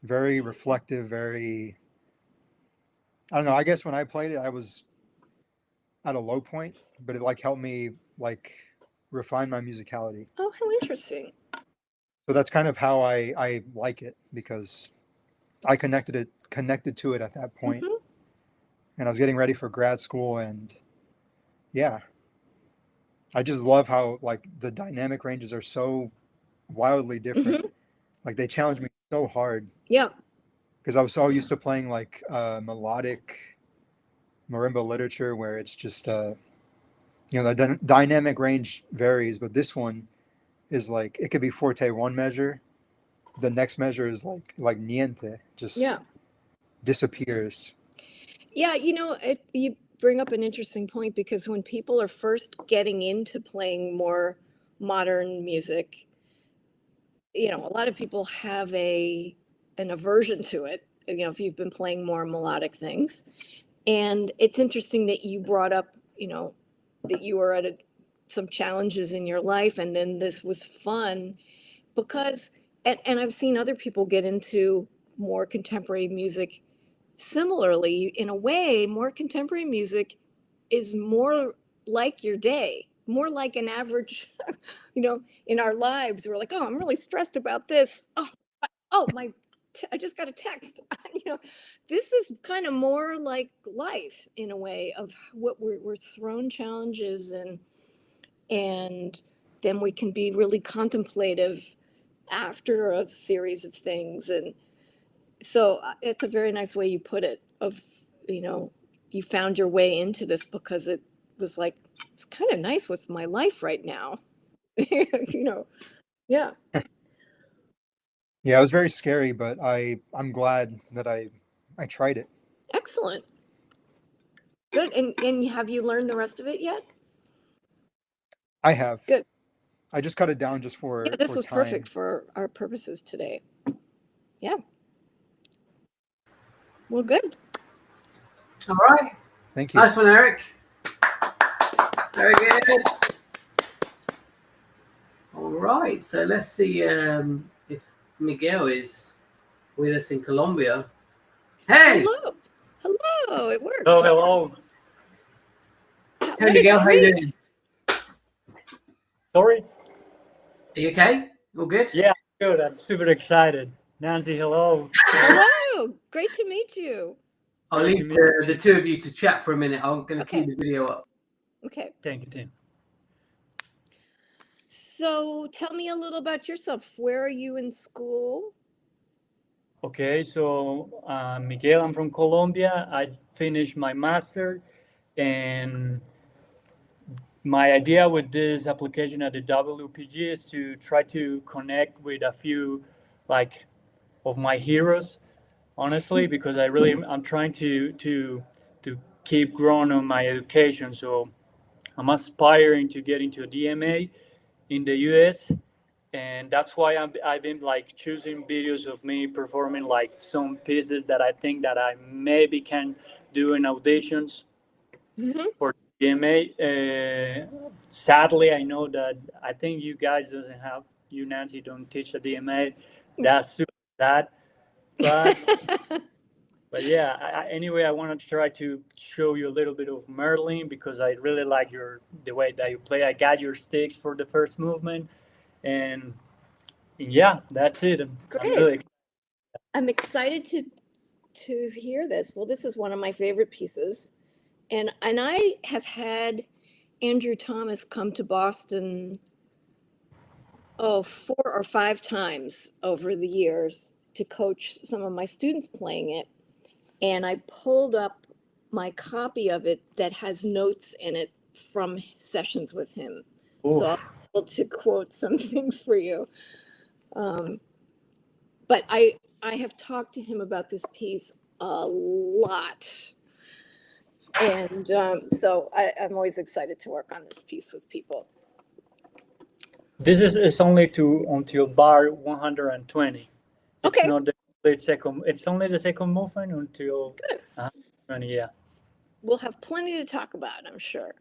very reflective, very, I don't know. I guess when I played it, I was at a low point, but it like helped me like refine my musicality. Oh, how interesting. So that's kind of how I like it, because I connected to it at that point. And I was getting ready for grad school, and yeah, I just love how like the dynamic ranges are so wildly different. Like they challenged me so hard. Yeah. Because I was so used to playing like melodic marimba literature where it's just the dynamic range varies, but this one is like it could be forte one measure, the next measure is like niente, just disappears. Yeah, you bring up an interesting point because when people are first getting into playing more modern music, a lot of people have an aversion to it, if you've been playing more melodic things. And it's interesting that you brought up, that you were at some challenges in your life, and then this was fun because, and I've seen other people get into more contemporary music similarly. In a way, more contemporary music is more like your day, more like an average, in our lives. We're like, oh, I'm really stressed about this. Oh, I just got a text. This is kind of more like life in a way of what we're thrown challenges, and then we can be really contemplative after a series of things. And so it's a very nice way you put it of, you found your way into this because it was like, it's kind of nice with my life right now. Yeah. Yeah, it was very scary, but I'm glad that I tried it. Excellent. Good. And have you learned the rest of it yet? I have. Good. I just cut it down just for this was time. perfect for our purposes today. Yeah. Well, good. All right. Thank you. Nice one, Eric. Very good. All right. So let's see if Miguel is with us in Colombia. Hey. Hello. It works. Hello. Hey, Miguel. How you doing? Sorry? Are you okay? All good? Yeah, good. I'm super excited. Nancy, hello. Hello. Great to meet you. I'll leave the two of you to chat for a minute. I'm going to keep the video up. Okay. Thank you, Tim. So tell me a little about yourself. Where are you in school? Okay, so Miguel, I'm from Colombia. I finished my master, and my idea with this application at the WPG is to try to connect with a few of my heroes, honestly, because I'm trying to keep growing on my education. So I'm aspiring to get into a DMA in the US, and that's why I've been choosing videos of me performing some pieces that I think that I maybe can do in auditions for DMA. Sadly, I know that I think you guys you Nancy don't teach a DMA. That's super sad, but yeah. Anyway, I want to try to show you a little bit of Merlin because I really like the way that you play. I got your sticks for the first movement, and yeah, that's it. Great. I'm excited to hear this. Well, this is one of my favorite pieces, and I have had Andrew Thomas come to Boston 4 or 5 times over the years to coach some of my students playing it. And I pulled up my copy of it that has notes in it from sessions with him. Oof. So I'll be able to quote some things for you. But I have talked to him about this piece a lot. And so I'm always excited to work on this piece with people. This is only until bar 120. Okay. It's not the second. It's only the second movement until 120. Yeah. We'll have plenty to talk about, I'm sure.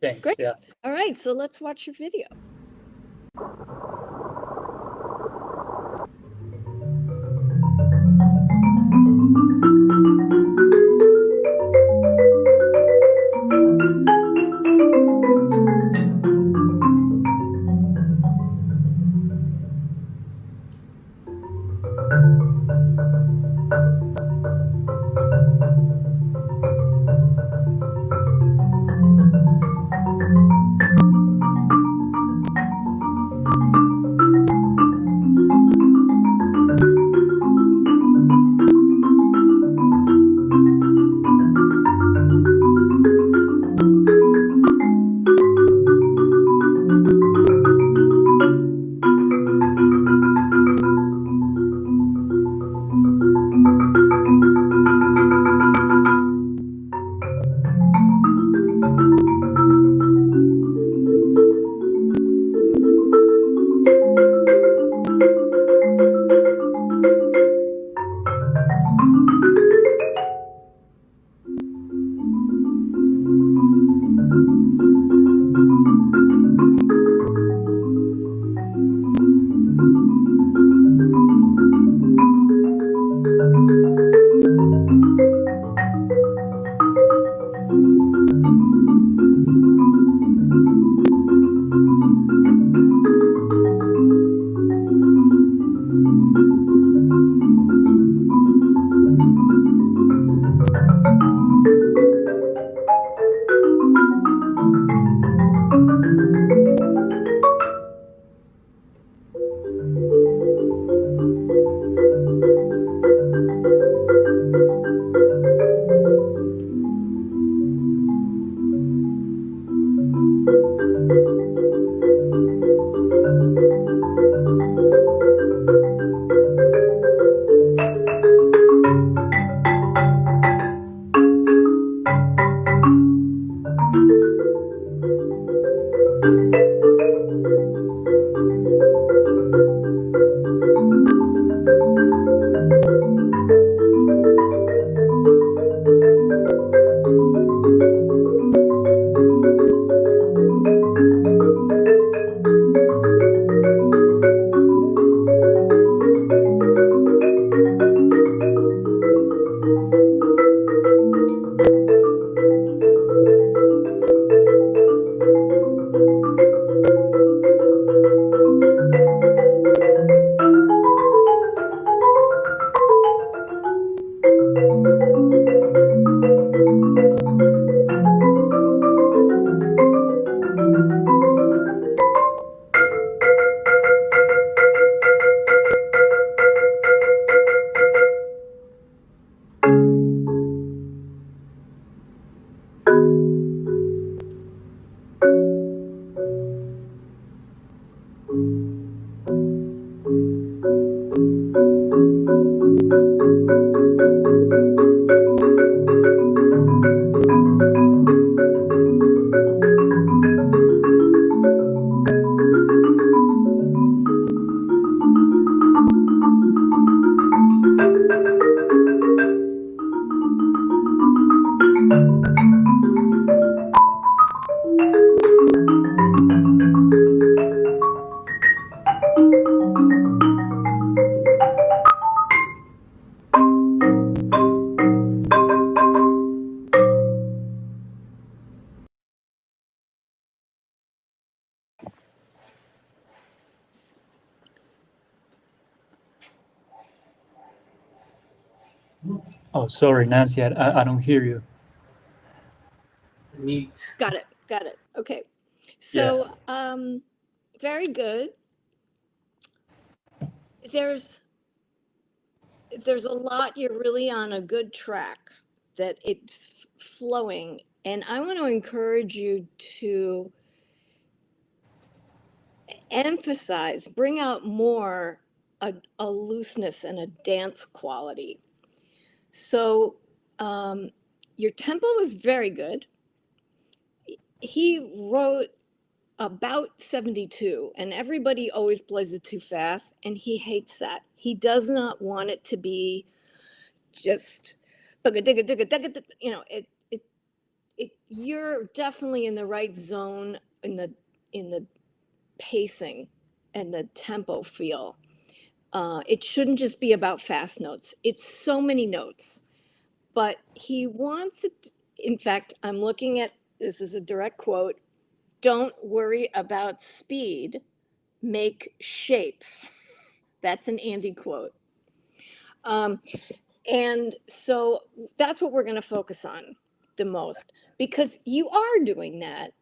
Thanks. Great. Yeah. All right. So let's watch your video. Oh, sorry, Nancy, I don't hear you. Mute. Got it. Okay. So, very good. There's a lot. You're really on a good track, that it's flowing. And I want to encourage you to emphasize, bring out more a looseness and a dance quality. So your tempo was very good. He wrote about 72, and everybody always plays it too fast, and he hates that. He does not want it to be just, you know, you're definitely in the right zone in the pacing and the tempo feel. It shouldn't just be about fast notes. It's so many notes, but he wants it. In fact, I'm looking at, this is a direct quote, "Don't worry about speed, make shape." That's an Andy quote. And so that's what we're going to focus on the most, because you are doing that.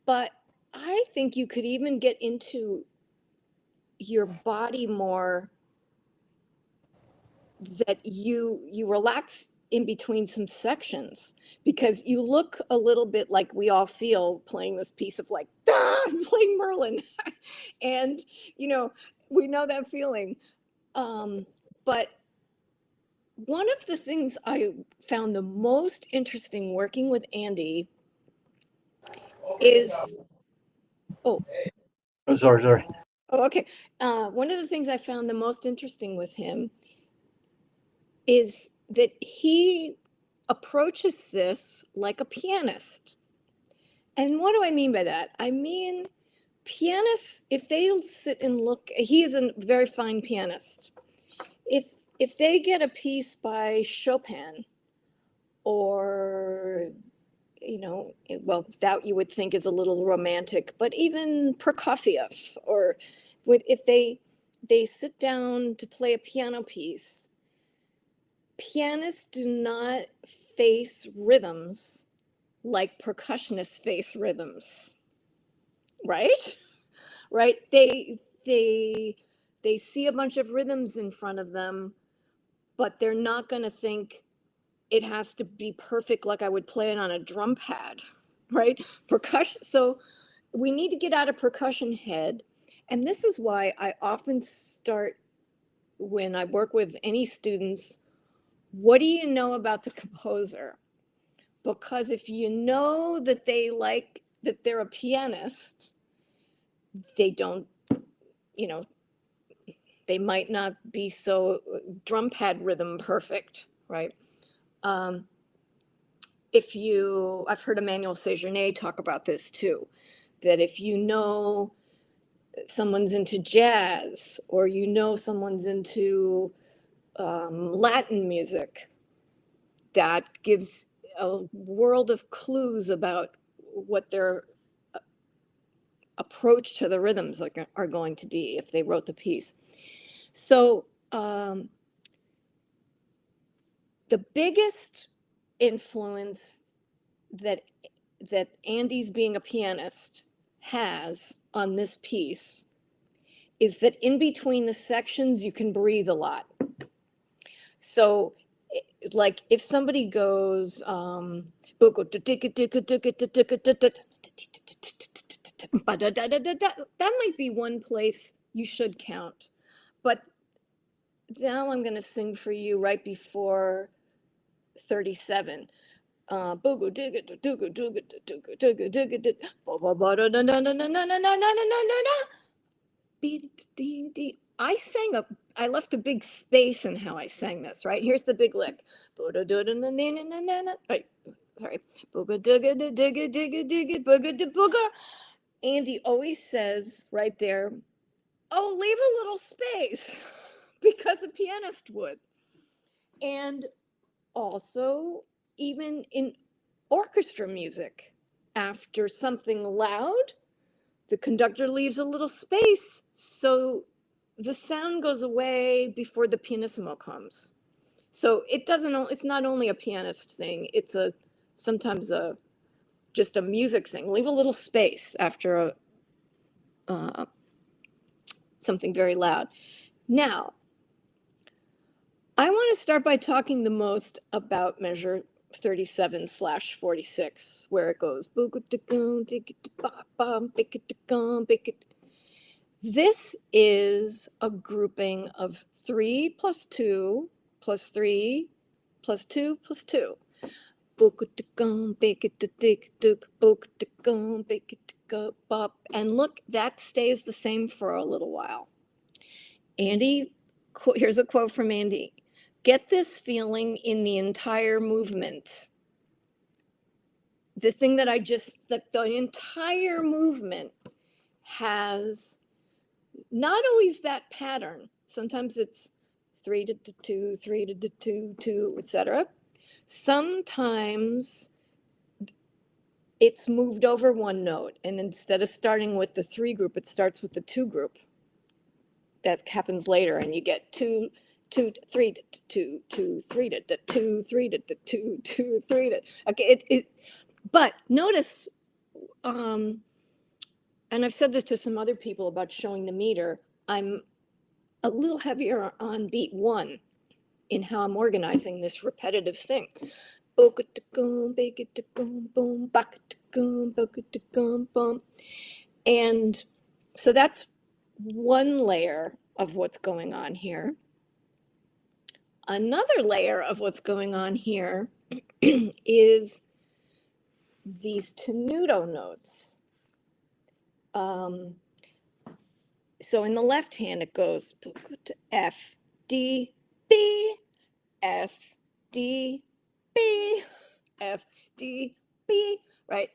But I think you could even get into your body more, that you relax in between some sections, because you look a little bit like we all feel playing this piece of like, playing Merlin. And, you know, we know that feeling. But one of the things I found the most interesting working with Andy is, oh, Sorry. okay. One of the things I found the most interesting with him is that he approaches this like a pianist. And what do I mean by that? I mean, pianists, if they sit and look, he's a very fine pianist. If they get a piece by Chopin, or, you know, well, that you would think is a little romantic, but even Prokofiev, or if they sit down to play a piano piece, pianists do not face rhythms like percussionists face rhythms, right? Right? They see a bunch of rhythms in front of them, but they're not going to think it has to be perfect like I would play it on a drum pad, right? Percussion. So we need to get out of percussion head. And this is why I often start, when I work with any students, what do you know about the composer? Because if you know that they're a pianist, they don't, you know, they might not be so drum pad rhythm perfect, right? I've heard Emmanuel Sejourné talk about this too, that if you know someone's into jazz, or you know someone's into Latin music, that gives a world of clues about what their approach to the rhythms are going to be if they wrote the piece. So the biggest influence that Andy's being a pianist has on this piece is that in between the sections you can breathe a lot. So like if somebody goes that might be one place you should count. But now I'm going to sing for you right before 37. I left a big space in how I sang this, right? Here's the big lick. Right, sorry. Andy always says right there, oh, leave a little space, because a pianist would. And also, even in orchestra music, after something loud, the conductor leaves a little space so the sound goes away before the pianissimo comes. So it's not only a pianist thing, it's sometimes just a music thing. Leave a little space after something very loud. Now, I want to start by talking the most about measure 37/46, where it goes. This is a grouping of 3 plus 2 plus 3 plus 2 plus 2. And look, that stays the same for a little while. Andy, here's a quote from Andy. Get this feeling in the entire movement. The thing that the entire movement has not always that pattern. Sometimes it's 3 to 2, 3 to 2, 2, etc. Sometimes it's moved over one note, and instead of starting with the 3 group, it starts with the 2 group. That happens later, and you get 2, 2, 3 to 2, 2, 3 to 2, 3 to 2, 2, 3 to. Okay, but notice, and I've said this to some other people about showing the meter. I'm a little heavier on beat 1 in how I'm organizing this repetitive thing. And so that's one layer of what's going on here. Another layer of what's going on here is these tenuto notes. So in the left hand, it goes F, D, B, F, D, B, F, D, B, right?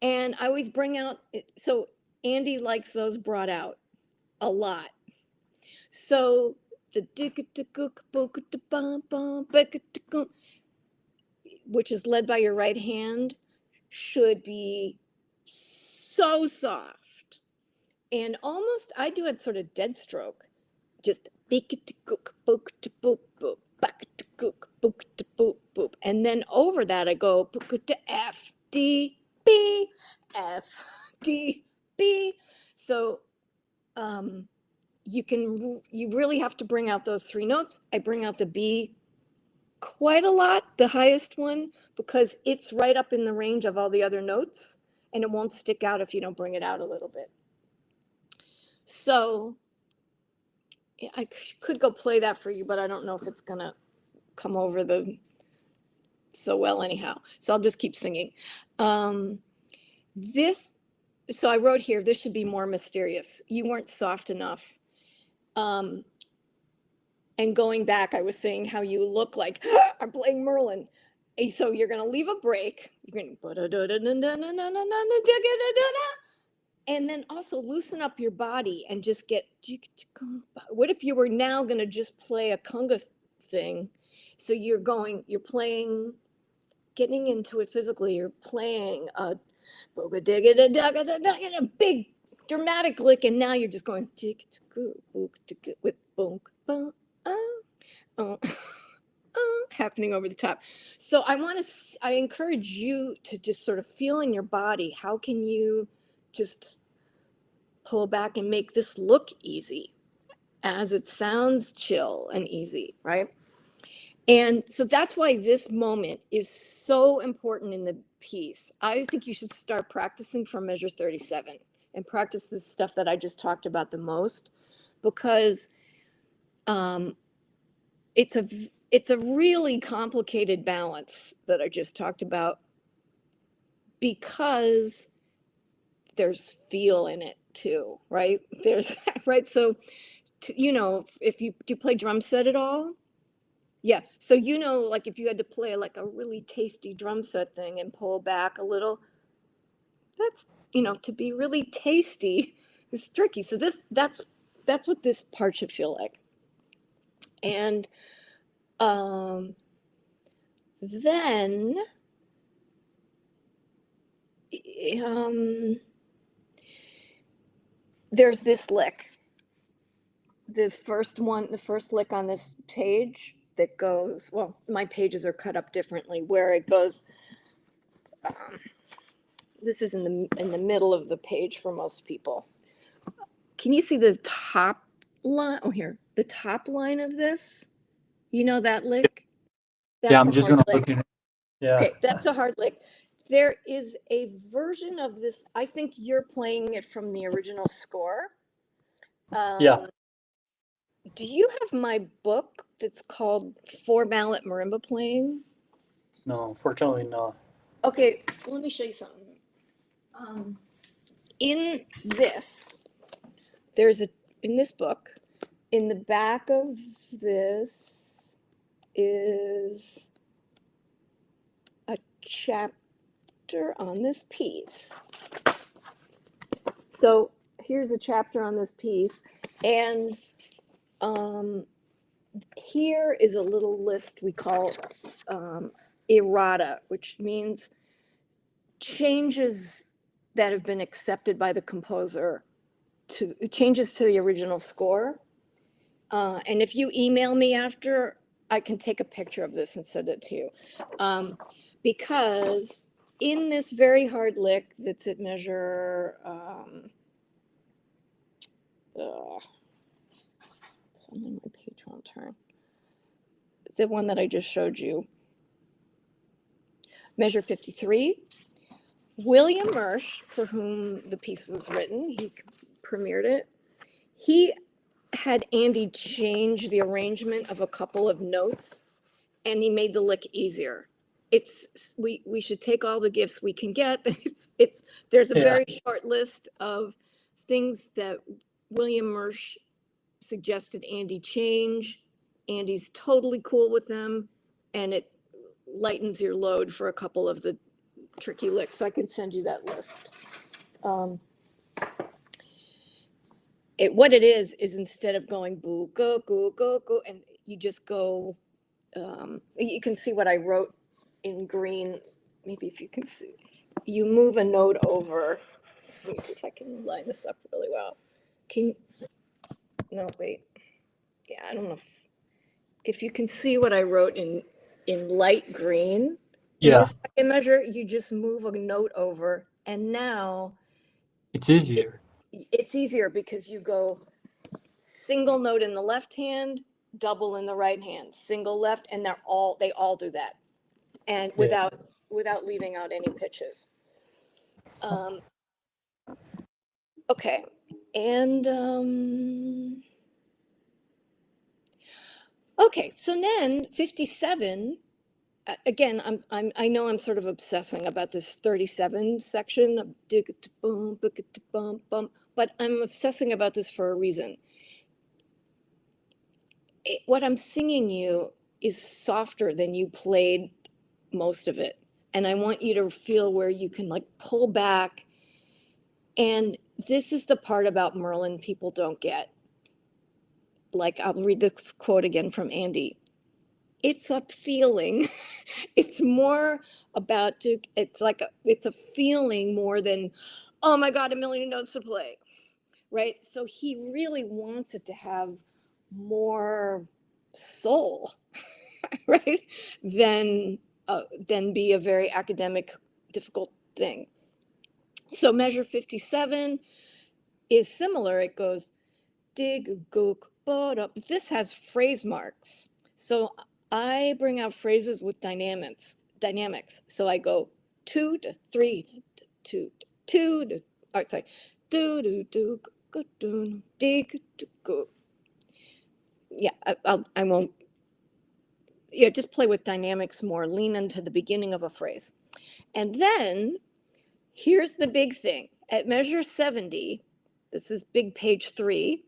And I always bring out, so Andy likes those brought out a lot. So the which is led by your right hand, should be so soft. And almost, I do it sort of dead stroke. Just and then over that I go F, D, B, F, D, B. So you really have to bring out those 3 notes. I bring out the B quite a lot, the highest one, because it's right up in the range of all the other notes, and it won't stick out if you don't bring it out a little bit. So I could go play that for you, but I don't know if it's gonna come over so well anyhow. So I'll just keep singing. So I wrote here, this should be more mysterious. You weren't soft enough. And going back, I was saying how you look like I'm playing Merlin. And so you're gonna leave a break. You're gonna and then also loosen up your body and just get. What if you were now gonna just play a conga thing? So you're playing, getting into it physically. You're playing a big dramatic lick, and now you're just going with boom, boom, happening over the top. So I encourage you to just sort of feel in your body. How can you just pull back and make this look easy as it sounds chill and easy, right? And so that's why this moment is so important in the piece. I think you should start practicing from measure 37 and practice this stuff that I just talked about the most, because it's a really complicated balance that I just talked about, because there's feel in it too, right? Right. So, if you play drum set at all, yeah. So, like if you had to play like a really tasty drum set thing and pull back a little, that's, to be really tasty is tricky. So that's what this part should feel like. And then there's this lick. The first lick on this page that goes, well, my pages are cut up differently, where it goes, this is in the middle of the page for most people. Can you see the top line? Oh, here, the top line of this. You know that lick? That's Yeah, I'm a just hard gonna lick. look in. Yeah. Okay, that's a hard lick. There is a version of this. I think you're playing it from the original score. Yeah. Do you have my book that's called Four Mallet Marimba Playing? No, unfortunately not. Okay, let me show you something. In this, in this book, in the back of this is a chapter on this piece. So here's a chapter on this piece, and here is a little list we call errata, which means changes that have been accepted by the composer, to changes to the original score. And if you email me after, I can take a picture of this and send it to you. Because in this very hard lick that's at measure, suddenly my page won't turn. The one that I just showed you, measure 53. William Mersch, for whom the piece was written, he premiered it. He had Andy change the arrangement of a couple of notes, and he made the lick easier. We should take all the gifts we can get. There's a very short list of things that William Mersch suggested Andy change. Andy's totally cool with them, and it lightens your load for a couple of the tricky licks. I can send you that list. What it is instead of going boo, go, go, go, go, and you just go, you can see what I wrote in green. Maybe if you can see, you move a note over. Let me see if I can line this up really well. No, wait. Yeah, I don't know if you can see what I wrote in light green. In the second measure, you just move a note over, and now it's easier. It's easier because you go single note in the left hand, double in the right hand, single left, and they all do that, and without leaving out any pitches. Okay, and okay, so then 57. Again, I know I'm sort of obsessing about this 37 section of but I'm obsessing about this for a reason. What I'm singing you is softer than you played most of it. And I want you to feel where you can like pull back. And this is the part about Merlin people don't get. Like, I'll read this quote again from Andy. It's a feeling. It's more about, it's a feeling more than, oh my God, a million notes to play, right? So he really wants it to have more soul, right? Than be a very academic, difficult thing. So measure 57 is similar. It goes dig, gook, but up. This has phrase marks. So I bring out phrases with dynamics. So I go 2 to 3 to 2 to, I say do do do go do dig to go. Yeah, I won't. Yeah, just play with dynamics more. Lean into the beginning of a phrase, and then here's the big thing. At measure 70, this is big page 3.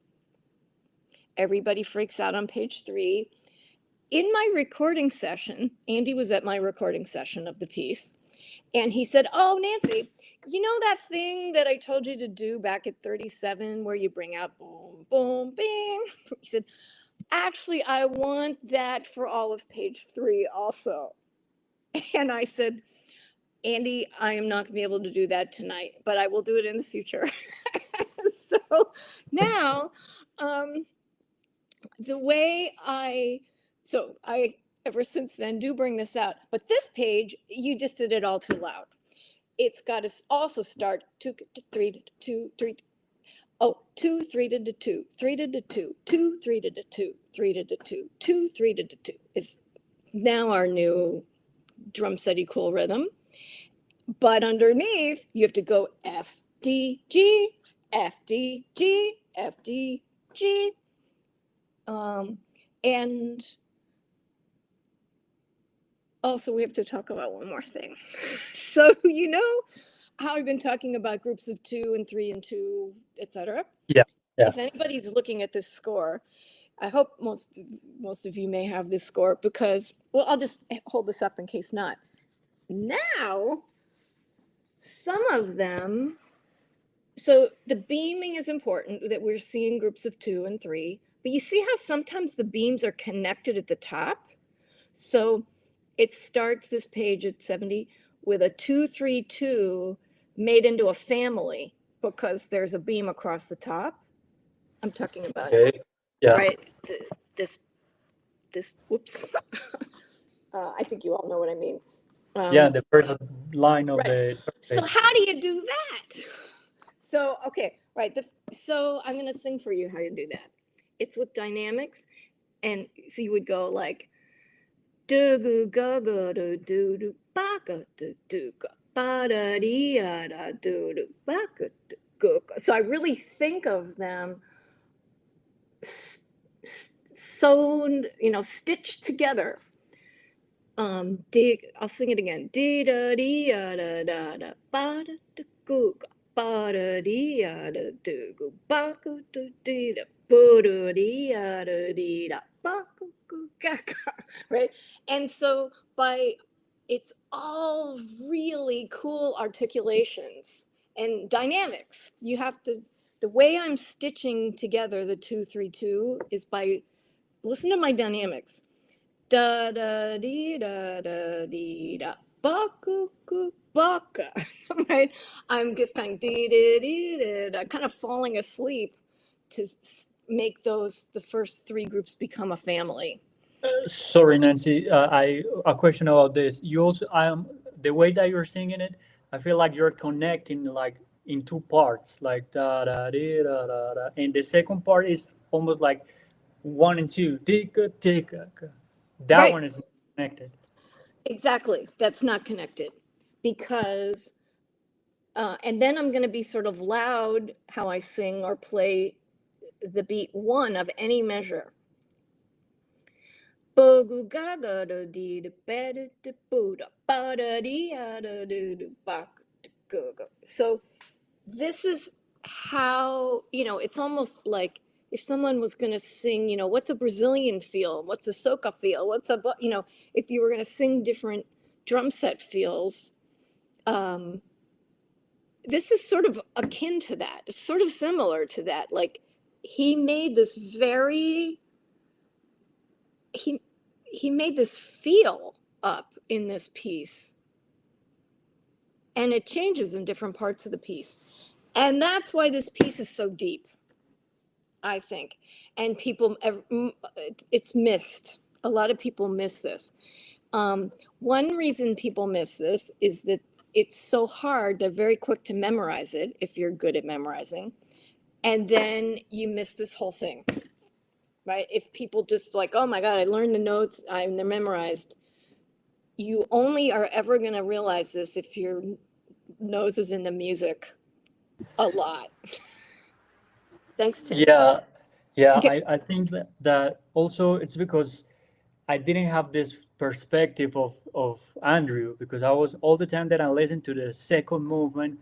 Everybody freaks out on page 3. In my recording session, Andy was at my recording session of the piece, and he said, oh, Nancy, you know that thing that I told you to do back at 37 where you bring out boom, boom, bing? He said, actually, I want that for all of page 3 also. And I said, Andy, I am not going to be able to do that tonight, but I will do it in the future. So now, the way I So I, ever since then, do bring this out. But this page, you just did it all too loud. It's got to also start 2, 3, 2, 3. Oh, 2, 3 to 2, 3 to 2, 2, 3 to 2, 3 to 2, 2, 3 to 2 is now our new drum setty cool rhythm. But underneath, you have to go F, D, G, F, D, G, F, D, G. And also we have to talk about one more thing. So you know how I've been talking about groups of 2 and 3 and 2, etc. Yeah. If anybody's looking at this score, I hope most of you may have this score, because, well, I'll just hold this up in case not. Now, some of them, so the beaming is important, that we're seeing groups of 2 and 3, but you see how sometimes the beams are connected at the top? So it starts this page at 70 with a 2, 3, 2 made into a family because there's a beam across the top. I'm talking about, Okay. Yeah. right, this, whoops. I think you all know what I mean. Yeah, the first line of right. the So page. how do you do that? So, okay, right. So I'm going to sing for you how you do that. It's with dynamics. And so you would go like, do goo go go do do do ba go do do go ba da dee da do do ba go do go. So I really think of them sewn, stitched together. I'll sing it again. Dee da dee da da da ba da da goo ga ba da dee da do go ba go do dee da bo da dee da dee da ba go go ga ga. Right, and so it's all really cool articulations and dynamics. You have to. The way I'm stitching together the 2, 3, 2 is by, listen to my dynamics. Da da dee da da dee da ba coo coo baka. Right? I'm just kind of dee dee dee da, kind of falling asleep to make the first 3 groups become a family. Sorry, Nancy. A question about this. You also, the way that you're singing it, I feel like you're connecting like in 2 parts, like da da dee da da da, and the second part is almost like 1 and 2. Tika tika. That Right. one is connected. Exactly. That's not connected because, and then I'm going to be sort of loud how I sing or play the beat 1 of any measure. So this is how, it's almost like if someone was going to sing, what's a Brazilian feel? What's a soca feel? If you were going to sing different drum set feels, this is sort of akin to that. It's sort of similar to that. Like he made this he made this feel up in this piece, and it changes in different parts of the piece. And that's why this piece is so deep, I think. And it's missed. A lot of people miss this. One reason people miss this is that it's so hard. They're very quick to memorize it if you're good at memorizing. And then you miss this whole thing, right? If people just like, oh my God, I learned the notes and they're memorized. You only are ever going to realize this if your nose is in the music a lot. Thanks, Tim. Yeah, Okay. I think that also it's because I didn't have this perspective of Andrew, because I was all the time that I listened to the second movement,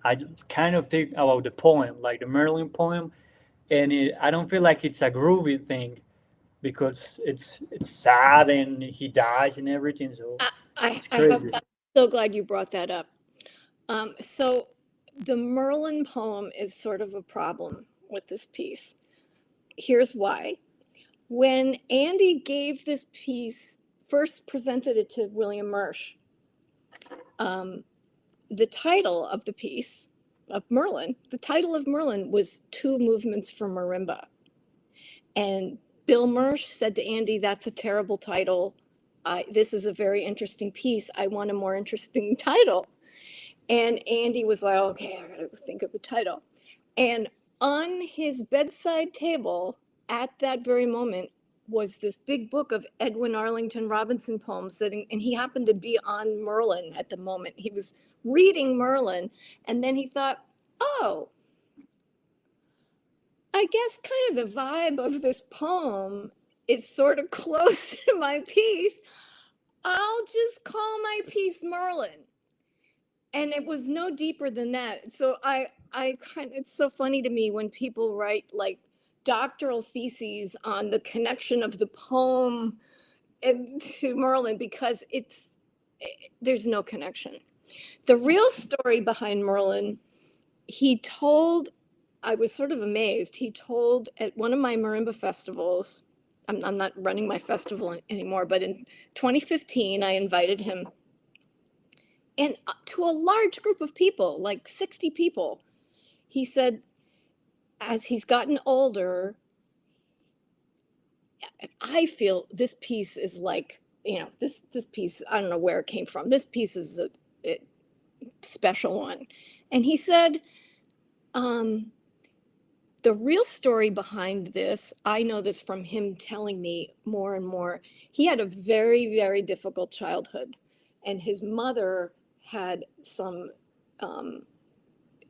I just kind of think about the poem, like the Merlin poem, and I don't feel like it's a groovy thing because it's sad and he dies and everything. So it's crazy. I'm so glad you brought that up. So the Merlin poem is sort of a problem with this piece. Here's why. When Andy gave this piece, first presented it to William Marsh, the title of the piece of Merlin, the title of Merlin was 2 movements for marimba. And Bill Mursh said to Andy, "That's a terrible title. This is a very interesting piece. I want a more interesting title." And Andy was like, "Okay, I gotta think of a title." And on his bedside table at that very moment was this big book of Edwin Arlington Robinson poems and he happened to be on Merlin at the moment. He was reading Merlin, and then he thought, oh, I guess kind of the vibe of this poem is sort of close to my piece. I'll just call my piece Merlin. And it was no deeper than that. So it's so funny to me when people write like doctoral theses on the connection of the poem to Merlin, because there's no connection. The real story behind Merlin, I was sort of amazed. He told at one of my marimba festivals, I'm not running my festival anymore, but in 2015, I invited him. And to a large group of people, like 60 people, he said, as he's gotten older, I feel this piece is like, this piece, I don't know where it came from. This piece is a special one. And he said, the real story behind this, I know this from him telling me more and more. He had a very, very difficult childhood, and his mother had some,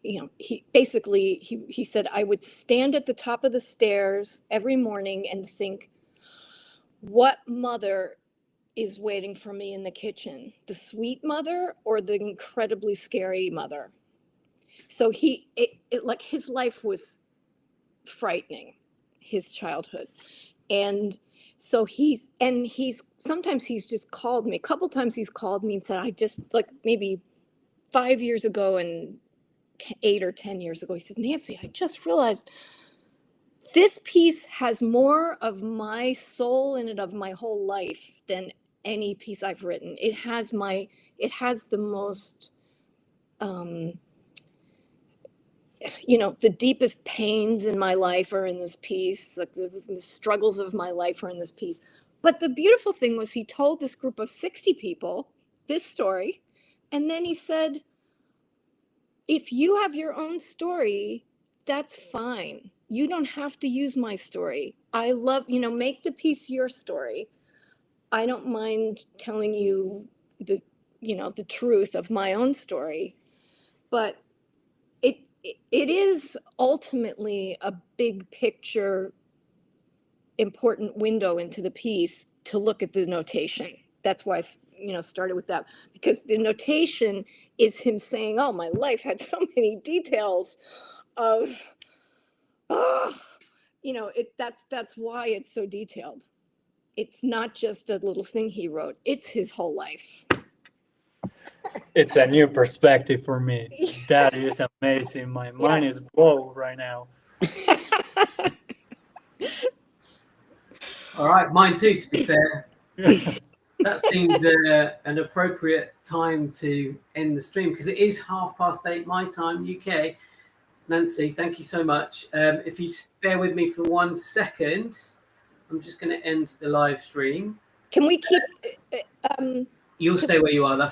he said, I would stand at the top of the stairs every morning and think, what mother is waiting for me in the kitchen? The sweet mother or the incredibly scary mother? So like his life was frightening, his childhood. And so sometimes he's just called me, a couple times he's called me and said, I just, like maybe 5 years ago and 8 or 10 years ago, he said, Nancy, I just realized this piece has more of my soul in it, of my whole life, than any piece I've written. It has the most, the deepest pains in my life are in this piece, like the struggles of my life are in this piece. But the beautiful thing was he told this group of 60 people this story, and then he said, if you have your own story, that's fine. You don't have to use my story. I love, make the piece your story. I don't mind telling you the truth of my own story, but it is ultimately a big picture, important window into the piece to look at the notation. That's why I started with that, because the notation is him saying, oh, my life had so many details of, that's why it's so detailed. It's not just a little thing he wrote, it's his whole life. It's a new perspective for me. That is amazing. My mind is blown right now. All right, mine too, to be fair. That seemed an appropriate time to end the stream, because it is 8:30 my time, UK. Nancy, thank you so much. If you bear with me for 1 second, I'm just going to end the live stream. Can we keep... You'll stay where you are. That's